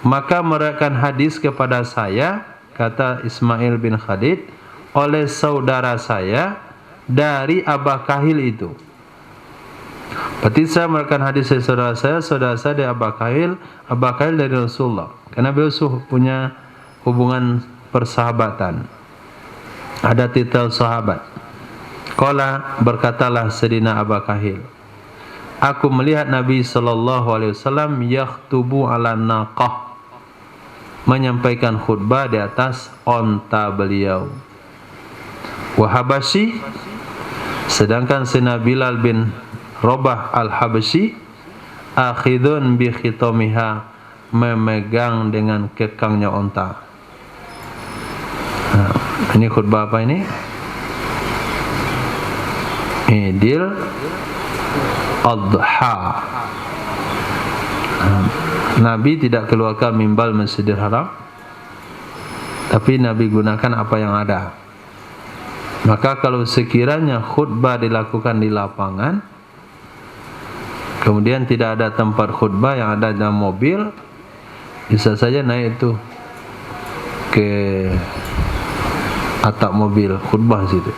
maka meriwayatkan hadis kepada saya, kata Ismail bin Khalid, oleh saudara saya dari Aba Kahil itu. Berarti saya meriwayatkan hadis dari saudara saya dari Aba Kahil dari Rasulullah. Karena beliau punya hubungan persahabatan, ada titel sahabat. Qala, berkatalah Sayyidina Aba Kahil, aku melihat Nabi SAW yakhtubu ala naqah, menyampaikan khutbah di atas onta beliau. Wahabasyi, sedangkan Sayyidina Bilal bin Rabah al-Habasyi akhidun bi khitamiha, memegang dengan kekangnya onta. Nah, ini khutbah apa ini? Idul Adha. Nabi tidak keluarkan mimbar Masjidil Haram, tapi Nabi gunakan apa yang ada. Maka kalau sekiranya khutbah dilakukan di lapangan, kemudian tidak ada tempat khutbah, yang ada dalam mobil, bisa saja naik itu ke atap mobil khutbah situ.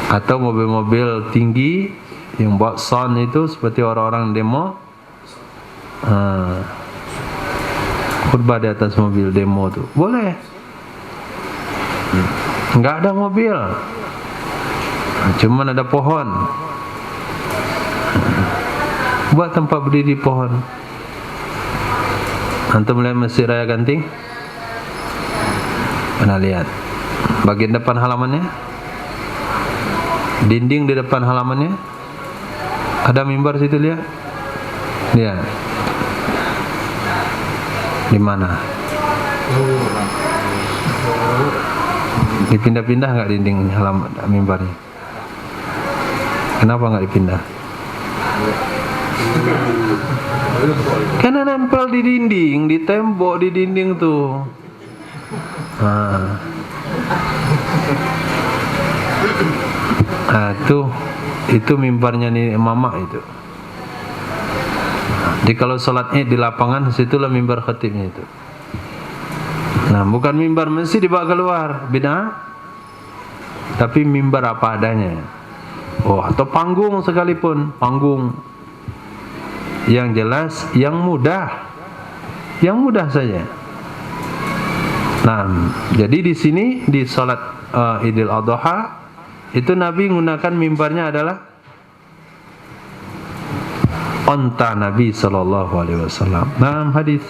Atau mobil-mobil tinggi yang buat sound itu, seperti orang-orang demo, khutbah di atas mobil demo tu boleh. Enggak ada mobil, cuma ada pohon, buat tempat berdiri pohon. Antum melihat Masjid Raya Genting, pernah lihat bagian depan halamannya, dinding di depan halamannya ada mimbar situ, lihat. Lihat. Di mana? Dipindah-pindah enggak dinding halaman mimbarnya? Kenapa enggak dipindah? Karena nempel di dinding, di tembok di dinding tuh. Itu mimbarnya nih mama itu. Jadi kalau sholat Id di lapangan, situlah mimbar khatibnya itu. Nah, bukan mimbar mesti dibawa keluar, bid'ah. Tapi mimbar apa adanya. Oh, atau panggung sekalipun, panggung. Yang jelas, yang mudah saja. Nah, jadi di sini di sholat Idul Adha itu Nabi menggunakan mimbarnya adalah onta Nabi SAW. Nah, hadis.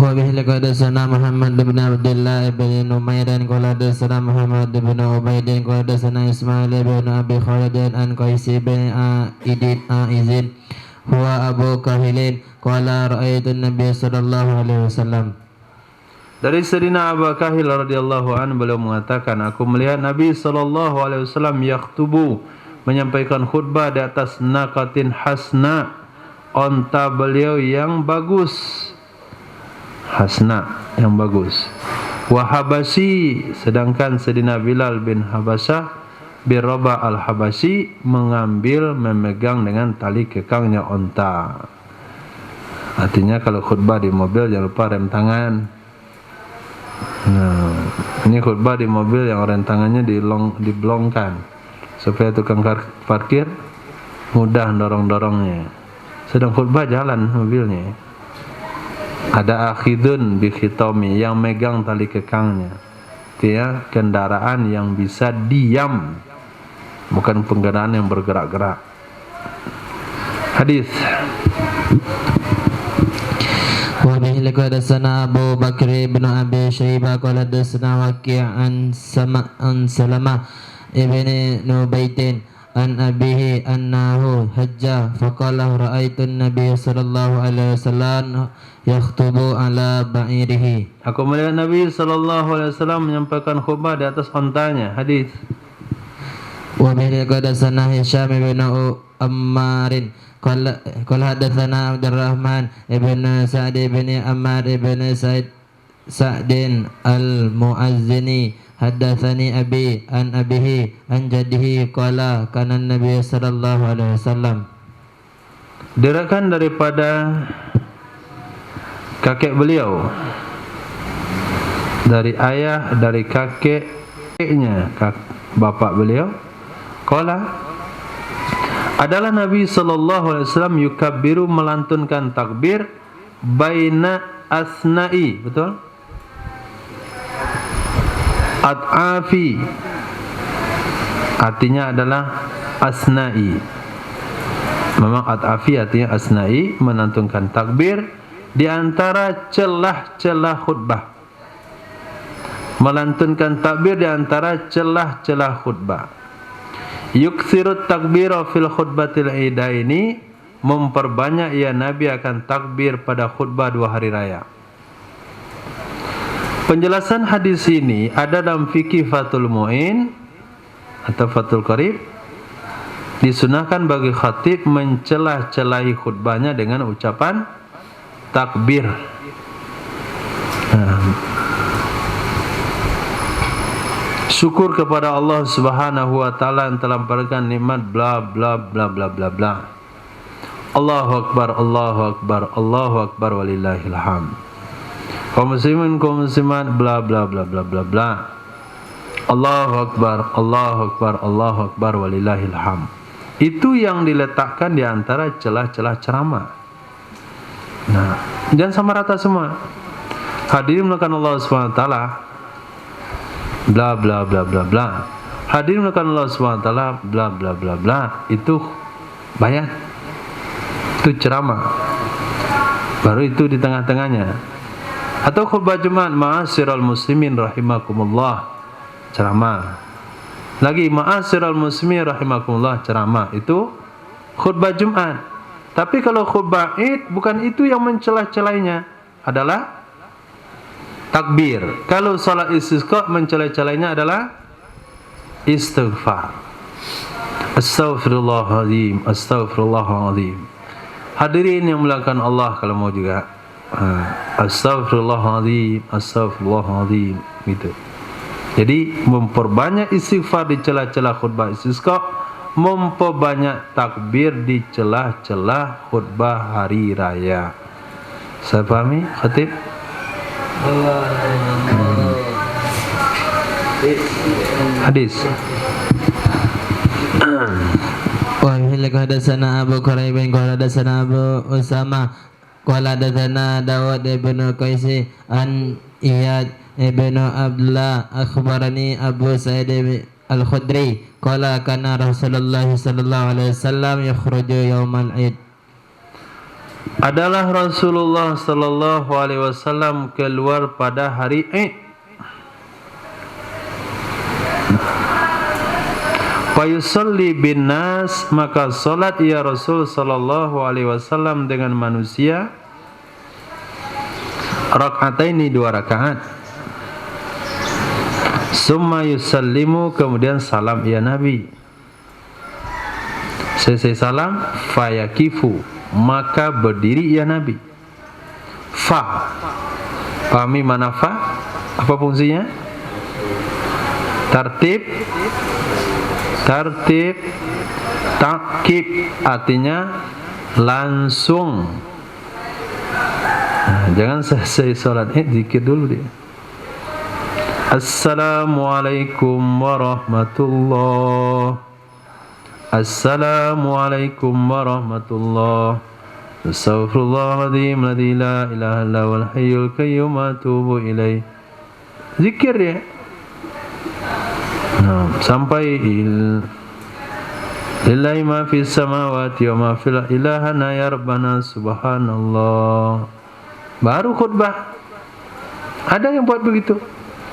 Wa bihi laqad sana Muhammad bin Abdullah bin Numair dan qala sana Muhammad bin Ubaid dan qala sana Ismail bin Abi Khalid an Qais bin Aizin huwa Abu Kahilin qala ra'aitu an-nabiy sallallahu alaihi wasallam. Dari Sayyidina Abu Kahil radhiyallahu anhu, beliau mengatakan, aku melihat Nabi sallallahu alaihi wasallam yakhtubu, menyampaikan khutbah di atas naqatin hasna, onta beliau yang bagus. Hasna, yang bagus. Wa Habasyi, sedangkan Sayyidina Bilal bin Habasah bin Rabah al-Habasyi memegang dengan tali kekangnya onta. Artinya kalau khutbah di mobil jangan lupa rem tangan. Nah, ini khutbah di mobil yang rem tangannya diblongkan supaya tukang parkir mudah dorong-dorongnya. Sedang khutbah jalan mobilnya. Ada akhidun bi khitami, yang megang tali kekangnya. Dia kendaraan yang bisa diam, bukan kendaraan yang bergerak-gerak. Hadis. Wa bihi laqad sana Abu Bakr bin Abi Syaibah qala dasna Waqi' an Salamah ibni Nubaytin an abihi annahu hajja faqala ra'aitu an-nabiy sallallahu alaihi wasallam yakhtubu ala ba'irihi. Aku melihat Nabi sallallahu alaihi wasallam menyampaikan khutbah di atas ontanya. Hadis. Wa bihi qad sana Hisham bin Ammarin qala hadatsana Abdurrahman ibn Sa'd bin Ammar ibn Sa'din al-Mu'azzini haddatsani abi an abihi an jaddihi qala kana Nabi sallallahu alaihi wasallam. Diriwayatkan daripada kakek beliau, dari ayah, dari kakeknya, bapak beliau, qala adalah Nabi sallallahu alaihi wasallam yukabbiru, melantunkan takbir, baina asna'i, betul? At'afi artinya adalah asna'i. Memang at'afi artinya asna'i, melantunkan takbir di antara celah-celah khutbah. Melantunkan takbir di antara celah-celah khutbah. Yuksirut takbira fil khutbatil idaini, memperbanyak ya Nabi akan takbir pada khutbah 2 hari raya. Penjelasan hadis ini ada dalam fikih Fathul Mu'in atau Fathul Qarib. Disunahkan bagi khatib mencelah-celahi khutbahnya dengan ucapan takbir. Syukur kepada Allah Subhanahu wa taala yang telah memberikan nikmat bla bla bla bla bla bla. Allahu akbar, Allahu akbar, Allahu akbar walillahil hamd. Kaum muslimin, kaum muslimat, bla bla bla bla bla bla. Allahu akbar, Allahu akbar, Allahu akbar walillahil hamd. Itu yang diletakkan di antara celah-celah ceramah. Nah, jangan sama rata semua. Hadirin melakukan Allah Subhanahu wa taala, bla bla bla bla bla. Hadirin melakukan Allah Subhanahu wa taala, bla bla bla bla. Itu bayat. Itu ceramah. Baru itu di tengah-tengahnya. Atau khutbah Jumat, ma'asyiral muslimin rahimakumullah, ceramah. Lagi ma'asyiral muslimin rahimakumullah, ceramah. Itu khutbah Jumat. Tapi kalau khutbah Id, bukan itu yang mencelah-celainya, adalah takbir. Kalau salat istisqa, mencelah-celainya adalah istighfar. Astaghfirullahaladzim, astaghfirullahaladzim. Hadirin yang melakukan Allah, kalau mau juga astaghfirullahaladzim, astaghfirullahaladzim, gitu. Jadi memperbanyak istighfar di celah-celah khutbah istisqa, memperbanyak takbir di celah-celah khutbah hari raya. Saya pahami, khatib? Hadis. Wa bihi hadatsana Abu Quraib qala hadatsana Abu Usama qala hadatsana Dawud ibn Qais an Iyad ibn Abdullah akhbarani Abu Sa'id al-Khudri qala kana Rasulullah sallallahu alaihi wasallam yakhruju yaumal Id. Adalah Rasulullah sallallahu alaihi wasallam keluar pada hari Id. Fayusalli bin nas, maka salat ya Rasul sallallahu alaihi wasallam dengan manusia rak'ataini, 2 rakaat. Summa yusallimu, kemudian salam ya Nabi. Selesai salam, fayakifu, maka berdiri ya Nabi. Fa, pahami mana fa? Apa fungsinya? Tartib, tartib, takib, artinya langsung. Nah, jangan selesai sholat zikir dulu dia. Assalamualaikum warahmatullah. Assalamualaikum warahmatullah. Astaghfirullahaladzim ladzi la ilaha illa huwal hayyul qayyum atubu ilaih. Zikir ya. Nah, sampai lillahi ma fis samawati wa ma fil ilahana ya rabbana subhanallah. Baru khutbah. Ada yang buat begitu.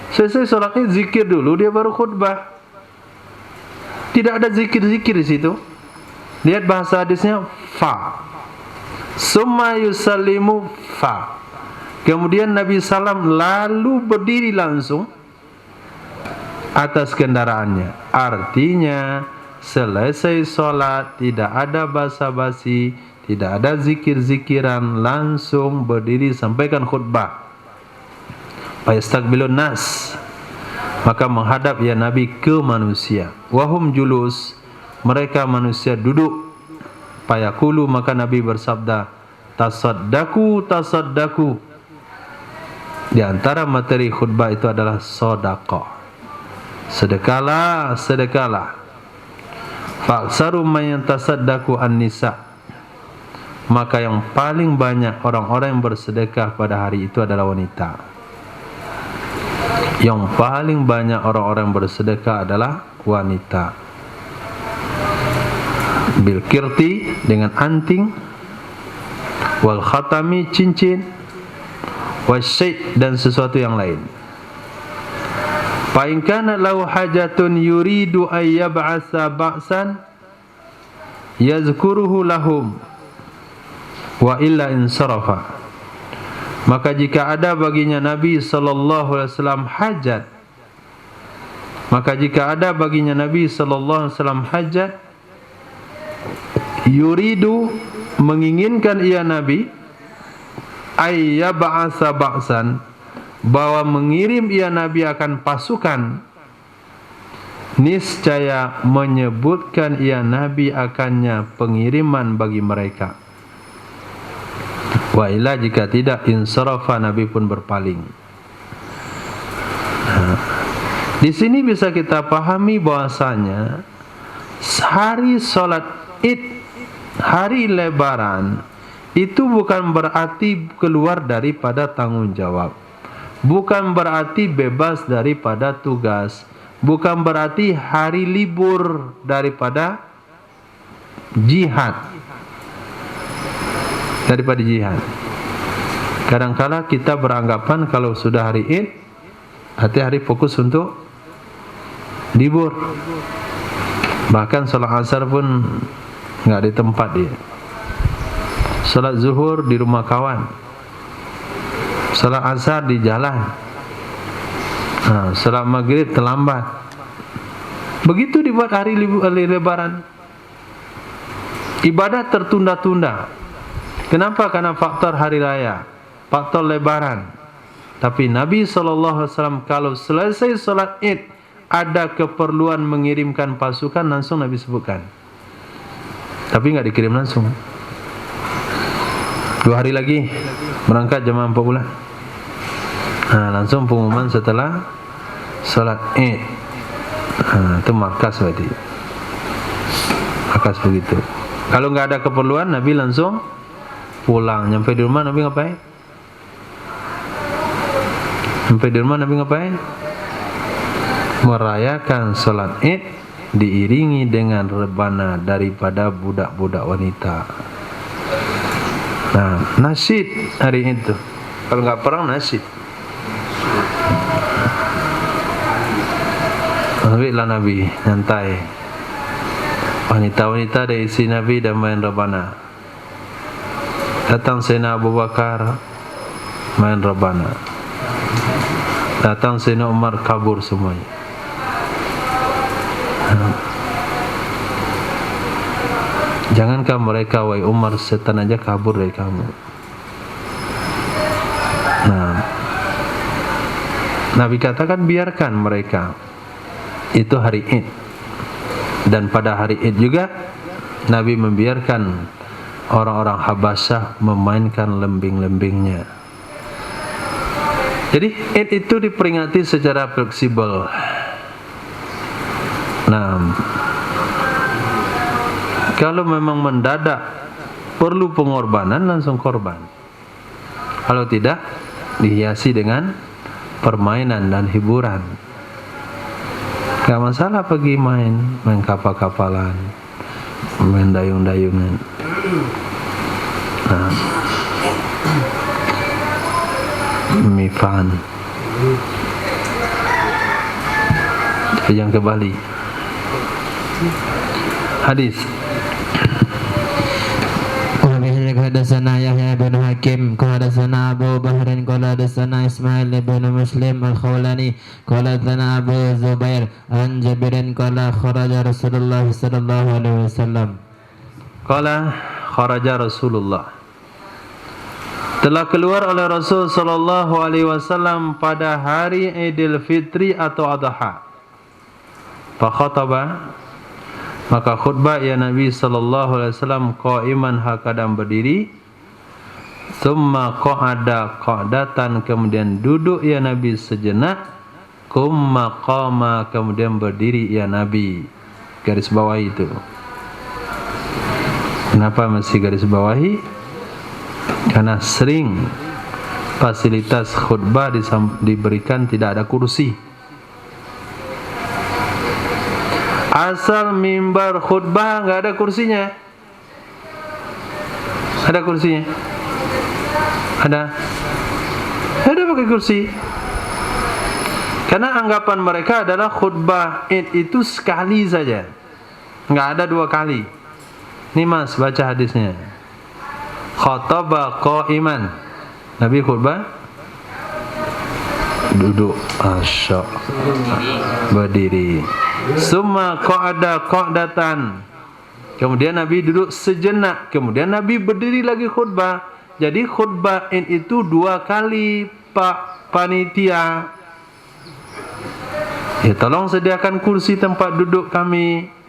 Selesai sholatnya zikir dulu, dia baru khutbah. Tidak ada zikir-zikir di situ. Lihat bahasa hadisnya, fa. Summa yusallimu, fa. Kemudian Nabi salam lalu berdiri langsung. atas kendaraannya. Artinya selesai sholat tidak ada basa-basi, tidak ada zikir-zikiran, langsung berdiri sampaikan khutbah. Fayastaqbilun nas, maka menghadap ya Nabi ke manusia. Wahum julus, mereka manusia duduk. Fayaqulu, maka Nabi bersabda, tasaddaku, tasaddaku. Di antara materi khutbah itu adalah sedekah. Sedekahlah, sedekahlah. Fa'aksaru man yatasaddaqu an-nisa, maka yang paling banyak orang-orang yang bersedekah pada hari itu adalah wanita. Yang paling banyak orang-orang yang bersedekah adalah wanita. Bil kirti, dengan anting, wal khatami, cincin, wasyai, dan sesuatu yang lain. Fa in kana lahu hajatun yuridu ay yab'asa ba'san yazkuruhu lahum wa illa insarafa, maka jika ada baginya Nabi sallallahu alaihi wasallam hajat, maka jika ada baginya Nabi sallallahu alaihi wasallam hajat, yuridu, menginginkan ia Nabi, ayya ba'asa ba'san, bahwa mengirim ia Nabi akan pasukan, niscaya menyebutkan ia Nabi akannya pengiriman bagi mereka. Wa illa, jika tidak, insarafa, Nabi pun berpaling. Di sini bisa kita pahami bahwasanya hari salat Id, hari Lebaran, itu bukan berarti keluar daripada tanggung jawab, bukan berarti bebas daripada tugas, bukan berarti hari libur daripada jihad. Kadang-kala kita beranggapan kalau sudah hari Id, hari fokus untuk libur. Bahkan salat asar pun enggak di tempat dia. Salat zuhur di rumah kawan, salat asar di jalan, salat maghrib terlambat. Begitu dibuat hari Lebaran. Ibadah tertunda-tunda. Kenapa? Karena faktor hari raya, faktor Lebaran. Tapi Nabi SAW kalau selesai salat Id ada keperluan mengirimkan pasukan, langsung Nabi sebutkan. Tapi enggak dikirim langsung. 2 hari lagi berangkat jam 4 bulan. Langsung pengumuman setelah salat Id. Itu markas berarti. Markas begitu. Kalau enggak ada keperluan, Nabi langsung pulang. Nyampe di rumah Nabi ngapain? Merayakan salat Id diiringi dengan rebana daripada budak-budak wanita. Nasyid hari itu. Kalau enggak perang, nasyid. Nabi nyantai. Wanita-wanita dari isi Nabi dan main rebana. Datang Sayyidina Abu Bakar, main rebana. Datang Sayyidina Umar, kabur semuanya. Jangankan mereka, wahai Umar, setan aja kabur dari kamu. Nabi katakan biarkan mereka. Itu hari Id. Dan pada hari Id juga Nabi membiarkan orang-orang Habasyah memainkan lembing-lembingnya. Jadi Id itu diperingati secara fleksibel. Kalau memang mendadak perlu pengorbanan, langsung korban. Kalau tidak, dihiasi dengan permainan dan hiburan. Gak masalah pergi main kapal-kapalan, main dayung-dayungan. Mifan. Yang ke Bali. Hadis. حدثنا يحيى بن حكيم قال حدثنا أبو بكر قال حدثنا إسماعيل بن مسلم الخولاني قال حدثنا أبو زبير عن جابر قال خرج رسول الله صلى الله عليه وسلم. Qala kharaja Rasulullah. Telah keluar oleh Rasul sallallahu alaihi wasallam pada hari Idul Fitri atau Adha. Fa khataba, maka khutbah ya Nabi sallallahu alaihi wasallam qaiman hakadam berdiri. Tsumma qa'ada qa'datan, kemudian duduk ya Nabi sejenak. Tsumma qama, kemudian berdiri ya Nabi. Garis bawah itu. Kenapa masih garis bawahi? Karena sering fasilitas khutbah diberikan tidak ada kursi. Asal mimbar khutbah nggak ada kursinya. Ada kursinya? Ada? Ada pakai kursi. Karena anggapan mereka adalah khutbah Id itu sekali saja, nggak ada dua kali. Ini mas, baca hadisnya. Khataba qa'iman, Nabi khutbah duduk, asya, berdiri. Summa qa'ada qa'datan, kemudian Nabi duduk sejenak, kemudian Nabi berdiri lagi khutbah. Jadi khutbah itu dua kali, Pak Panitia. Ya tolong sediakan kursi tempat duduk kami.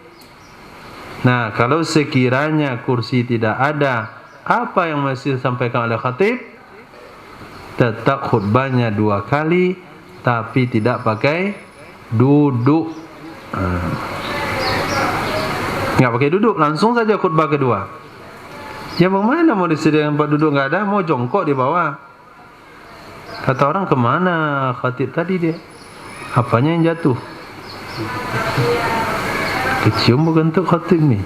Nah, kalau sekiranya kursi tidak ada, apa yang mesti disampaikan oleh khatib? Tetap khutbahnya dua kali, tapi tidak pakai duduk. Nggak pakai duduk, langsung saja khutbah kedua. Ya bagaimana mau disediakan tempat duduk? Nggak ada, mau jongkok di bawah. Kata orang, kemana khatib tadi dia? Apanya yang jatuh? Kecium bukan untuk khatib ni.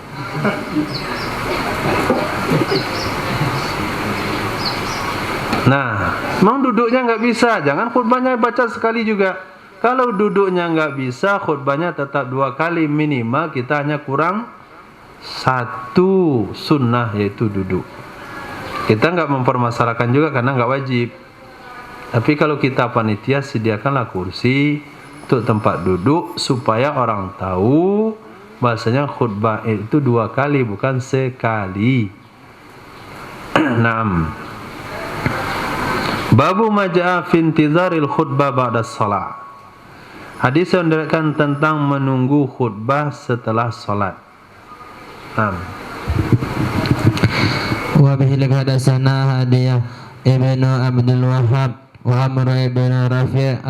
Nah, memang duduknya nggak bisa, jangan khutbahnya baca sekali juga. Kalau duduknya nggak bisa, khutbahnya tetap dua kali minimal. Kita hanya kurang satu sunnah, yaitu duduk. Kita nggak mempermasalahkan juga karena nggak wajib. Tapi kalau kita panitia, sediakanlah kursi untuk tempat duduk supaya orang tahu bahasanya khutbah itu dua kali, bukan sekali. Naam. Babu maja'a fi intizaril khutbah ba'da shalah. Hadis yang diriwayatkan tentang menunggu khutbah setelah salat. Naam. Wa bihi hadatsana Hadiyah ibnu Abdul Wahhab wa Amr ibn Rafi'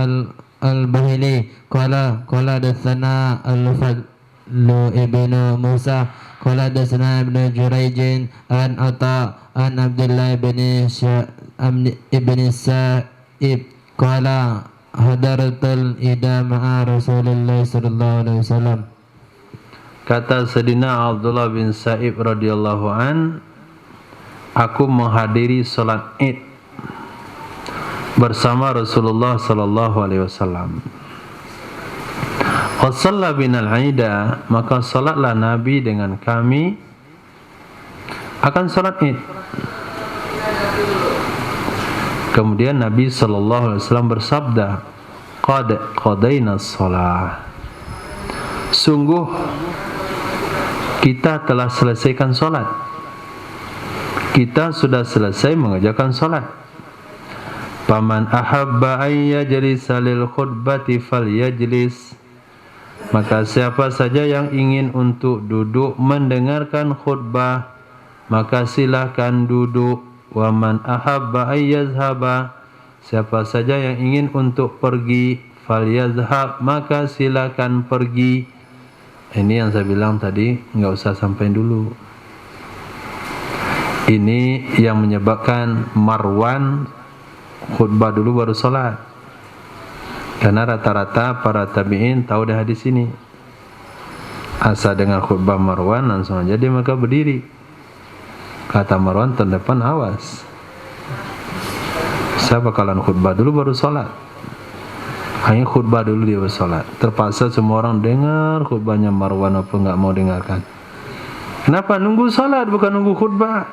al-Bahili qala hadatsana Al-Fadlu ibnu Musa qala hadatsana Ibnu Jurayj an Ata an Abdullah ibn Sa'ib qala hadaratul ida ma'a Rasulullah sallallahu alaihi wasallam. Kata Sayyidina Abdullah bin Sa'ib radhiyallahu an, aku menghadiri salat Id bersama Rasulullah sallallahu alaihi wasallam. Wa shalla binal aida, maka salatlah Nabi dengan kami akan salat Id. Kemudian Nabi sallallahu alaihi wasallam bersabda, qad qadaina shalah. Sungguh kita telah selesaikan salat. Kita sudah selesai mengerjakan salat. Faman ahabba an yajlisa lil khutbati falyajlis. Maka siapa saja yang ingin untuk duduk mendengarkan khutbah, maka silakan duduk. Wa man ahabba an yazhaba, siapa saja yang ingin untuk pergi, falyazhab, maka silakan pergi. Ini yang saya bilang tadi, enggak usah sampai dulu. Ini yang menyebabkan Marwan khutbah dulu baru salat. Karena rata-rata para tabi'in tahu dah hadis ini. Asal dengan khutbah Marwan langsung aja dia maka berdiri. Kata Marwan, terdepan awas. Saya bakalan khutbah dulu baru salat. Hanya khutbah dulu dia bersolat. Terpaksa semua orang dengar khutbahnya Marwan apa enggak mau dengarkan. Kenapa? Nunggu salat bukan nunggu khutbah.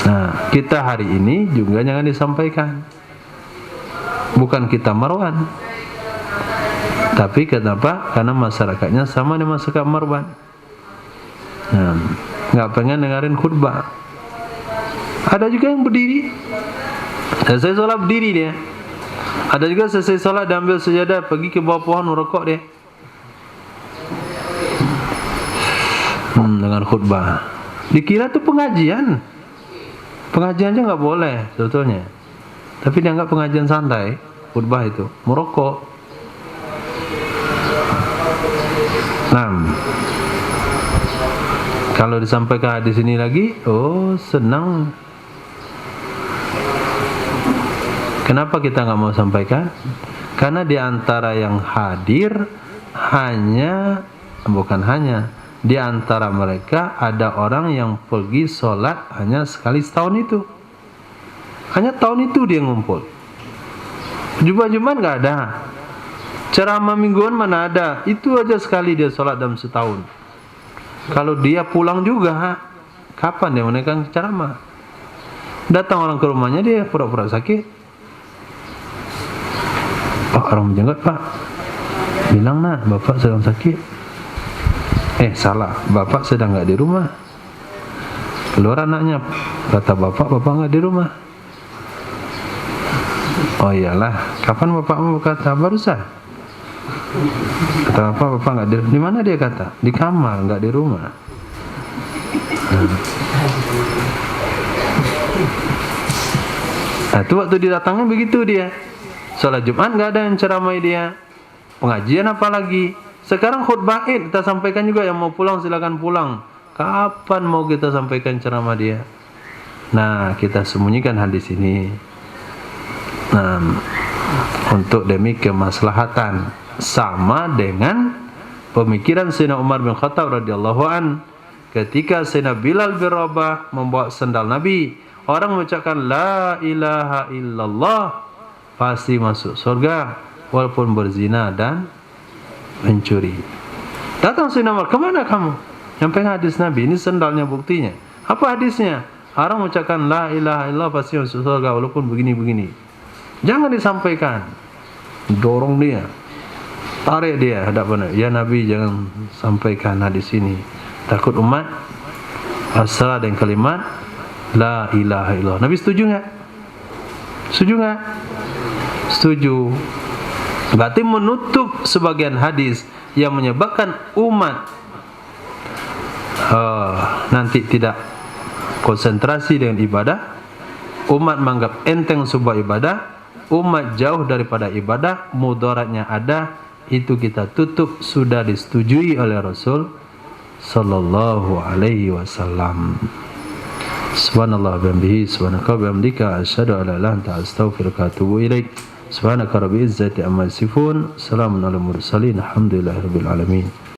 Nah, kita hari ini juga jangan disampaikan. Bukan kita Marwan, tapi kenapa? Karena masyarakatnya sama dengan masyarakat Marwan. Nah, nggak pengen dengerin khutbah. Ada juga yang berdiri. Selesai sholat berdiri dia. Ada juga selesai sholat dia ambil sejadah pergi ke bawah pohon merokok dia. Dengan khutbah. Dikira itu pengajian. Pengajian aja nggak boleh sebetulnya. Tapi dianggap pengajian santai, khutbah itu merokok. Nah, kalau disampaikan hadis ini lagi, oh senang. Kenapa kita nggak mau sampaikan? Karena di antara yang hadir di antara mereka ada orang yang pergi sholat hanya sekali setahun itu. Hanya tahun itu dia ngumpul. Jumat nggak ada. Ceramah mingguan mana ada. Itu aja sekali dia sholat dalam setahun. Kalau dia pulang juga, kapan dia menaikkan ceramah? Datang orang ke rumahnya, dia pura-pura sakit. Pak, orang menjenggot pak. Bilang nak, bapak sedang sakit. Salah, bapak sedang nggak di rumah. Keluar anaknya, kata bapak nggak di rumah. Oh iyalah, kapan bapak mau kata? Barusan. Kata bapak nggak di rumah. Di mana dia kata? Di kamar, nggak di rumah. Nah, itu waktu didatangnya begitu dia. Sholat Jumat nggak ada yang ceramai dia. Pengajian apalagi. Sekarang khutbah Id kita sampaikan juga, yang mau pulang silakan pulang. Kapan mau kita sampaikan ceramah dia? Nah, kita sembunyikan hadis ini. Nah, untuk demi kemaslahatan, sama dengan pemikiran Sayyidina Umar bin Khattab radhiyallahu an. Ketika Sayyidina Bilal bin Rabah membawa sendal Nabi, orang mengucapkan la ilaha illallah pasti masuk surga walaupun berzina dan mencuri. Datang Sayyidina Umar, kemana kamu? Nyampaikan hadis Nabi, ini sendalnya buktinya. Apa hadisnya? Orang mengucapkan la ilaha illallah pasti masuk surga walaupun begini-begini. Jangan disampaikan. Dorong dia, tarik dia hadapan. Ya Nabi, jangan sampaikan hadis ini. Takut umat asal dengan kalimat la ilaha illallah. Nabi setuju nggak? Setuju nggak? Setuju. Berarti menutup sebagian hadis yang menyebabkan umat nanti tidak konsentrasi dengan ibadah, umat menganggap enteng sebuah ibadah, umat jauh daripada ibadah, mudaratnya ada, itu kita tutup, sudah disetujui oleh Rasul sallallahu alaihi wasallam. Subhanallah bihamdihi, subhanaka bihamdika, asyhadu an la ilaha illa anta, astaghfiruka wa atubu ilaik. Subhanaka rabbil izzati amma yasifun, salamun alal mursalin, alhamdulillahirabbil alamin.